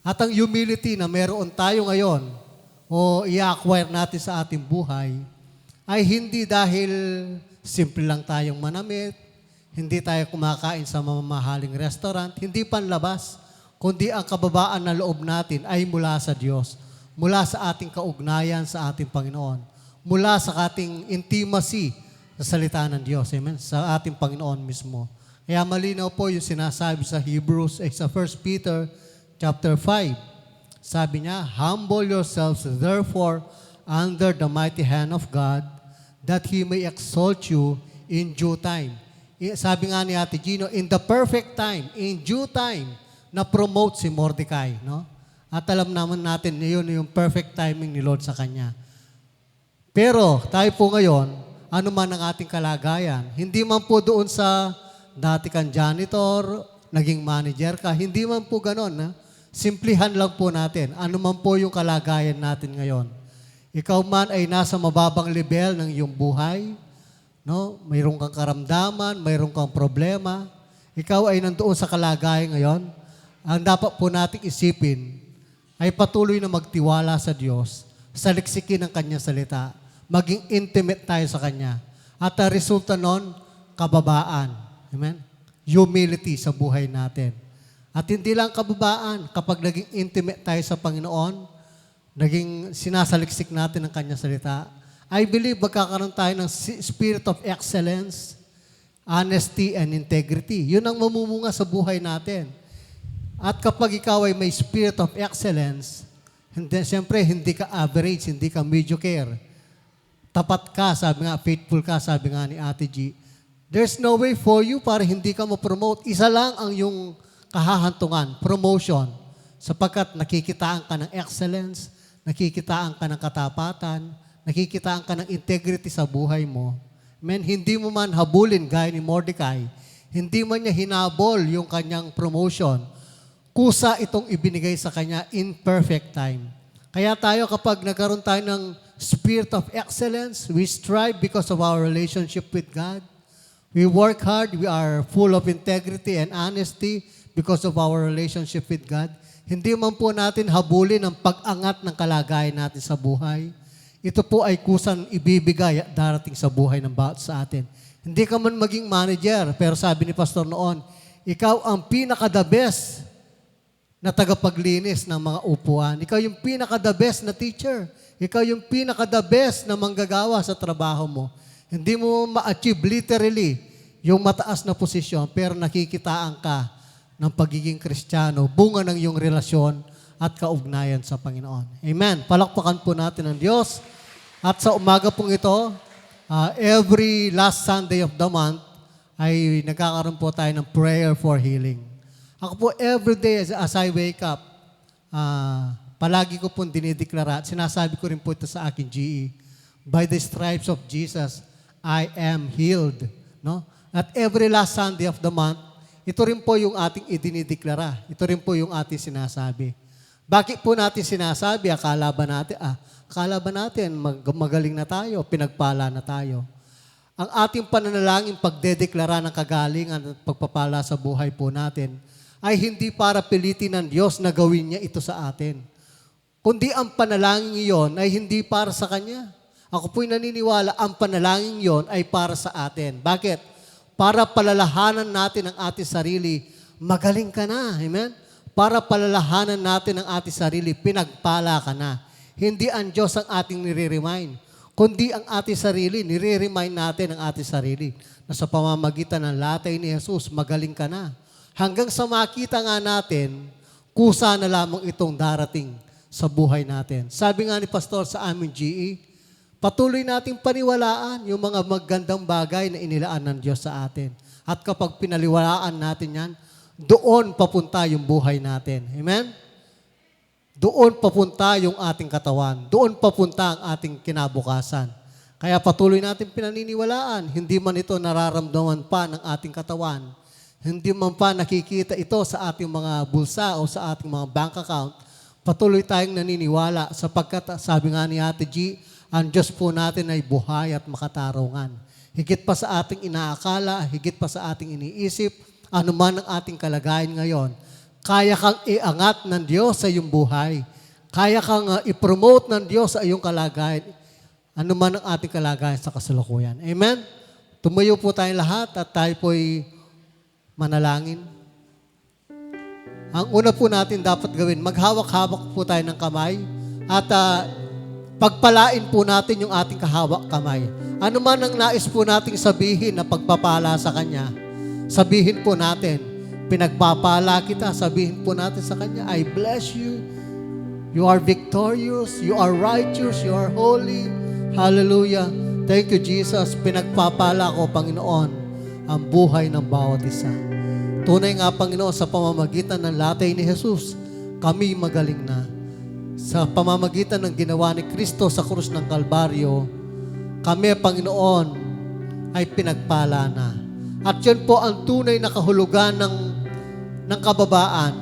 At ang humility na meron tayo ngayon, o i-acquire natin sa ating buhay, ay hindi dahil simple lang tayong manamit, hindi tayo kumakain sa mamahaling restaurant, hindi panlabas, kundi ang kababaan na loob natin ay mula sa Diyos, mula sa ating kaugnayan sa ating Panginoon, mula sa ating intimacy sa salita ng Diyos, amen, sa ating Panginoon mismo. Kaya malinaw po yung sinasabi sa Hebrews, sa 1 Peter chapter 5. Sabi niya, humble yourselves therefore under the mighty hand of God, that He may exalt you in due time. Sabi nga ni Ate Gino, in the perfect time, in due time, na-promote si Mordecai, no? At alam naman natin, yun yung perfect timing ni Lord sa kanya. Pero tayo po ngayon, ano man ang ating kalagayan, hindi man po doon sa dati kang janitor, naging manager ka, hindi man po ganon. Na? Simplihan lang po natin, ano man po yung kalagayan natin ngayon. Ikaw man ay nasa mababang level ng iyong buhay, no? Mayroon kang karamdaman, mayroon kang problema, ikaw ay nandoon sa kalagayan ngayon, ang dapat po nating isipin ay patuloy na magtiwala sa Diyos, sa liksikin ng Kanyang salita, maging intimate tayo sa Kanya. At ang resulta nun, kababaan. Amen? Humility sa buhay natin. At hindi lang kababaan, kapag naging intimate tayo sa Panginoon, naging sinasaliksik natin ang Kanyang salita, I believe magkakaroon tayo ng spirit of excellence, honesty, and integrity. Yun ang mamumunga sa buhay natin. At kapag ikaw ay may spirit of excellence, siyempre hindi ka average, hindi ka mediocre. Tapat ka, sabi nga, faithful ka, sabi nga ni Ate G. There's no way for you para hindi ka ma-promote. Isa lang ang yung kahahantungan, promotion. Sapagkat nakikitaan ka ng excellence, nakikitaan ka ng katapatan, nakikitaan ka ng integrity sa buhay mo. Men, hindi mo man habulin gaya ni Mordecai, hindi man niya hinabol yung kanyang promotion, kusa itong ibinigay sa kanya in perfect time. Kaya tayo kapag nagkaroon tayo ng spirit of excellence, we strive because of our relationship with God. We work hard, we are full of integrity and honesty because of our relationship with God. Hindi man po natin habulin ang pag-angat ng kalagayan natin sa buhay. Ito po ay kusang ibibigay at darating sa buhay ng bawat sa atin. Hindi ka man maging manager, pero sabi ni Pastor noon, ikaw ang pinaka-the best na tagapaglinis ng mga upuan. Ikaw yung pinaka-the best na teacher. Ikaw yung pinaka-the best na manggagawa sa trabaho mo. Hindi mo ma-achieve literally yung mataas na posisyon, pero nakikitaan ka ng pagiging Kristiyano, bunga ng iyong relasyon at kaugnayan sa Panginoon. Amen. Palakpakan po natin ang Diyos. At sa umaga pong ito, every last Sunday of the month, ay nagkakaroon po tayo ng prayer for healing. Ako po, every day as I wake up, palagi ko pong dinideklara at sinasabi ko rin po ito sa aking GE, by the stripes of Jesus, I am healed. No? At every last Sunday of the month, ito rin po yung ating idinideklara. Ito rin po yung ating sinasabi. Bakit po natin sinasabi? Akala ba natin magaling na tayo, pinagpala na tayo. Ang ating pananalangin pagdedeklara ng kagalingan at pagpapala sa buhay po natin ay hindi para pilitin ng Diyos na gawin niya ito sa atin. Kundi ang panalangin iyon ay hindi para sa Kanya. Ako po'y naniniwala, ang panalangin iyon ay para sa atin. Bakit? Para palalahanan natin ang ating sarili, magaling ka na. Amen? Para palalahanan natin ang ating sarili, pinagpala ka na. Hindi ang Diyos ang ating nire-remind, kundi ang ating sarili, nire-remind natin ang ating sarili na sa pamamagitan ng latay ni Jesus, magaling ka na. Hanggang sa makita nga natin, kusa na lamang itong darating sa buhay natin. Sabi nga ni Pastor sa aming GE, patuloy nating paniwalaan yung mga magandang bagay na inilaan ng Diyos sa atin. At kapag pinaliwalaan natin yan, doon papunta yung buhay natin. Amen? Doon papunta yung ating katawan. Doon papunta ang ating kinabukasan. Kaya patuloy natin pinaniniwalaan. Hindi man ito nararamdaman pa ng ating katawan. Hindi man pa nakikita ito sa ating mga bulsa o sa ating mga bank account. Patuloy tayong naniniwala sapagkat sabi nga ni Ate G, ang Diyos po natin ay buhay at makatarungan. Higit pa sa ating inaakala, higit pa sa ating iniisip, ano man ang ating kalagayan ngayon, kaya kang iangat ng Diyos sa iyong buhay. Kaya kang i-promote ng Diyos sa iyong kalagayan. Ano man ang ating kalagayan sa kasalukuyan. Amen? Tumayo po tayong lahat at tayo po'y manalangin. Ang una po natin dapat gawin, maghawak-hawak po tayo ng kamay at pagpalain po natin yung ating kahawak kamay. Ano man ang nais po nating sabihin na pagpapala sa Kanya, sabihin po natin, pinagpapala kita, sabihin po natin sa Kanya, I bless you. You are victorious. You are righteous. You are holy. Hallelujah. Thank you, Jesus. Pinagpapala ko, Panginoon, ang buhay ng bawat isa. Tunay nga, Panginoon, sa pamamagitan ng latay ni Jesus, kami magaling na. Sa pamamagitan ng ginawa ni Kristo sa krus ng Kalbaryo, kami, Panginoon, ay pinagpala na. At yun po ang tunay na kahulugan ng kababaan,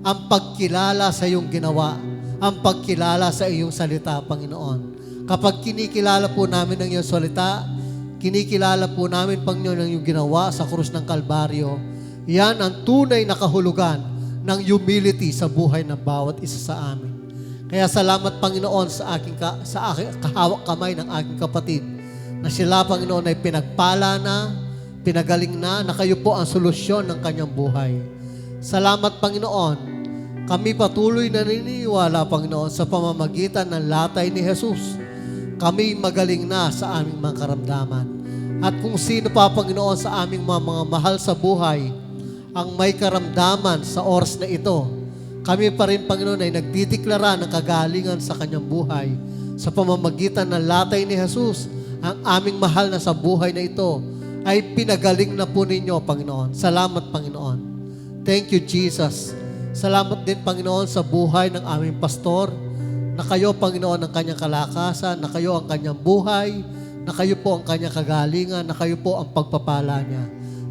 ang pagkilala sa iyong ginawa, ang pagkilala sa iyong salita, Panginoon. Kapag kinikilala po namin ang iyong salita, kinikilala po namin, Panginoon, ang iyong ginawa sa krus ng Kalbaryo, yan ang tunay na kahulugan ng humility sa buhay ng bawat isa sa amin. Kaya salamat, Panginoon, sa aking kahawak kamay ng aking kapatid, na sila, Panginoon, ay pinagpala na, pinagaling na kayo po ang solusyon ng kanyang buhay. Salamat, Panginoon. Kami patuloy na naniniwala, Panginoon, sa pamamagitan ng latay ni Jesus. Kami magaling na sa aming mga karamdaman. At kung sino pa, Panginoon, sa aming mga mahal sa buhay, ang may karamdaman sa oras na ito, kami pa rin, Panginoon, ay nagdideklara ng kagalingan sa kanyang buhay. Sa pamamagitan ng latay ni Jesus, ang aming mahal na sa buhay na ito ay pinagaling na po ninyo, Panginoon. Salamat, Panginoon. Thank you, Jesus. Salamat din, Panginoon, sa buhay ng aming pastor, na kayo, Panginoon, ang kanyang kalakasan, na kayo ang kanyang buhay, na kayo po ang kanyang kagalingan, na kayo po ang pagpapala niya.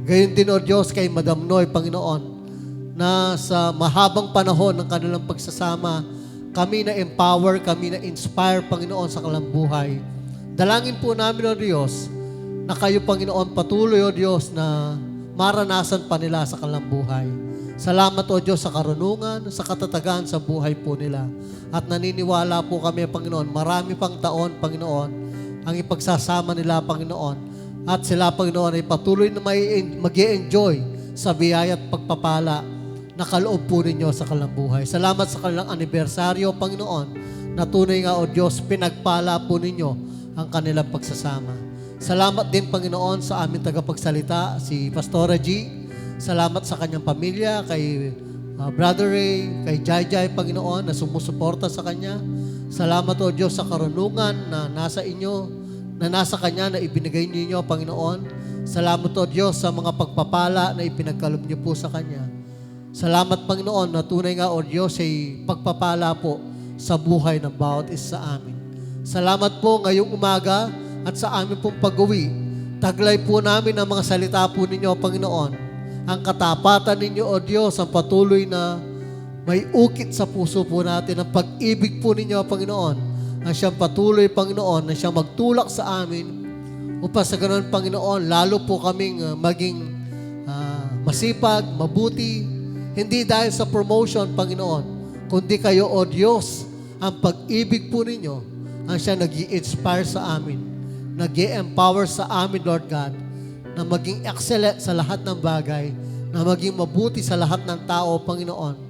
Gayon din, O Diyos, kay Madam Noy, Panginoon, na sa mahabang panahon ng kanilang pagsasama, kami na-empower, kami na-inspire, Panginoon, sa kanilang buhay. Dalangin po namin, O Diyos, na kayo, Panginoon, patuloy, O Diyos, na maranasan pa nila sa kanilang buhay. Salamat, O Diyos, sa karunungan, sa katatagan sa buhay po nila. At naniniwala po kami, Panginoon, marami pang taon, Panginoon, ang ipagsasama nila, Panginoon. At sila, Panginoon, ay patuloy na mag-i-enjoy sa biyaya at pagpapala na kaloob po ninyo sa kanilang buhay. Salamat sa kanilang anibersaryo, Panginoon, na tunay nga, O Diyos, pinagpala po ninyo ang kanilang pagsasama. Salamat din, Panginoon, sa aming tagapagsalita, si Pastora G. Salamat sa kanyang pamilya, kay Brother Ray, kay Jai, Panginoon, na sumusuporta sa kanya. Salamat, O Diyos, sa karunungan na nasa inyo, na nasa kanya, na ibinigay ninyo, Panginoon. Salamat, O Diyos, sa mga pagpapala na ipinagkaloob niyo po sa kanya. Salamat, Panginoon, na tunay nga, O Diyos, ay pagpapala po sa buhay ng bawat isa sa amin. Salamat po ngayong umaga at sa amin pong pag-uwi. Taglay po namin ang mga salita po ninyo, Panginoon. Ang katapatan ninyo, O Diyos, ang patuloy na may ukit sa puso po natin, ang pag-ibig po ninyo, Panginoon, na siyang patuloy, Panginoon, na siyang magtulak sa amin upang sa ganoon, Panginoon, lalo po kaming maging masipag, mabuti, hindi dahil sa promotion, Panginoon, kundi kayo, O Diyos, ang pag-ibig po ninyo, ang siyang nag-i-inspire sa amin, nag-i-empower sa amin, Lord God, na maging excellent sa lahat ng bagay, na maging mabuti sa lahat ng tao, Panginoon.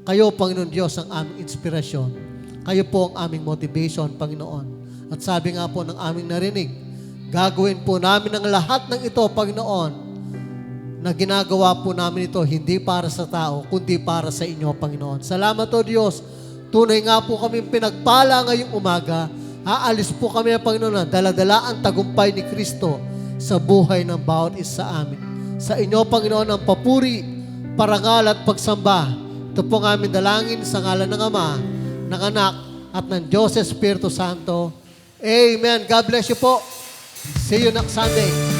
Kayo, Panginoon Diyos, ang aming inspirasyon. Kayo po ang aming motivation, Panginoon. At sabi nga po ng aming narinig, gagawin po namin ang lahat ng ito, Panginoon, na ginagawa po namin ito hindi para sa tao, kundi para sa inyo, Panginoon. Salamat, O Diyos. Tunay nga po kami pinagpala ngayong umaga. Aalis po kami, Panginoon, na daladala ang tagumpay ni Kristo sa buhay ng bawat isa sa amin. Sa inyo, Panginoon, ang papuri, parangal at pagsamba. Ito po ang aming dalangin sa ngalan ng Ama, ng Anak, at ng Diyos Espiritu Santo. Amen. God bless you po. See you next Sunday.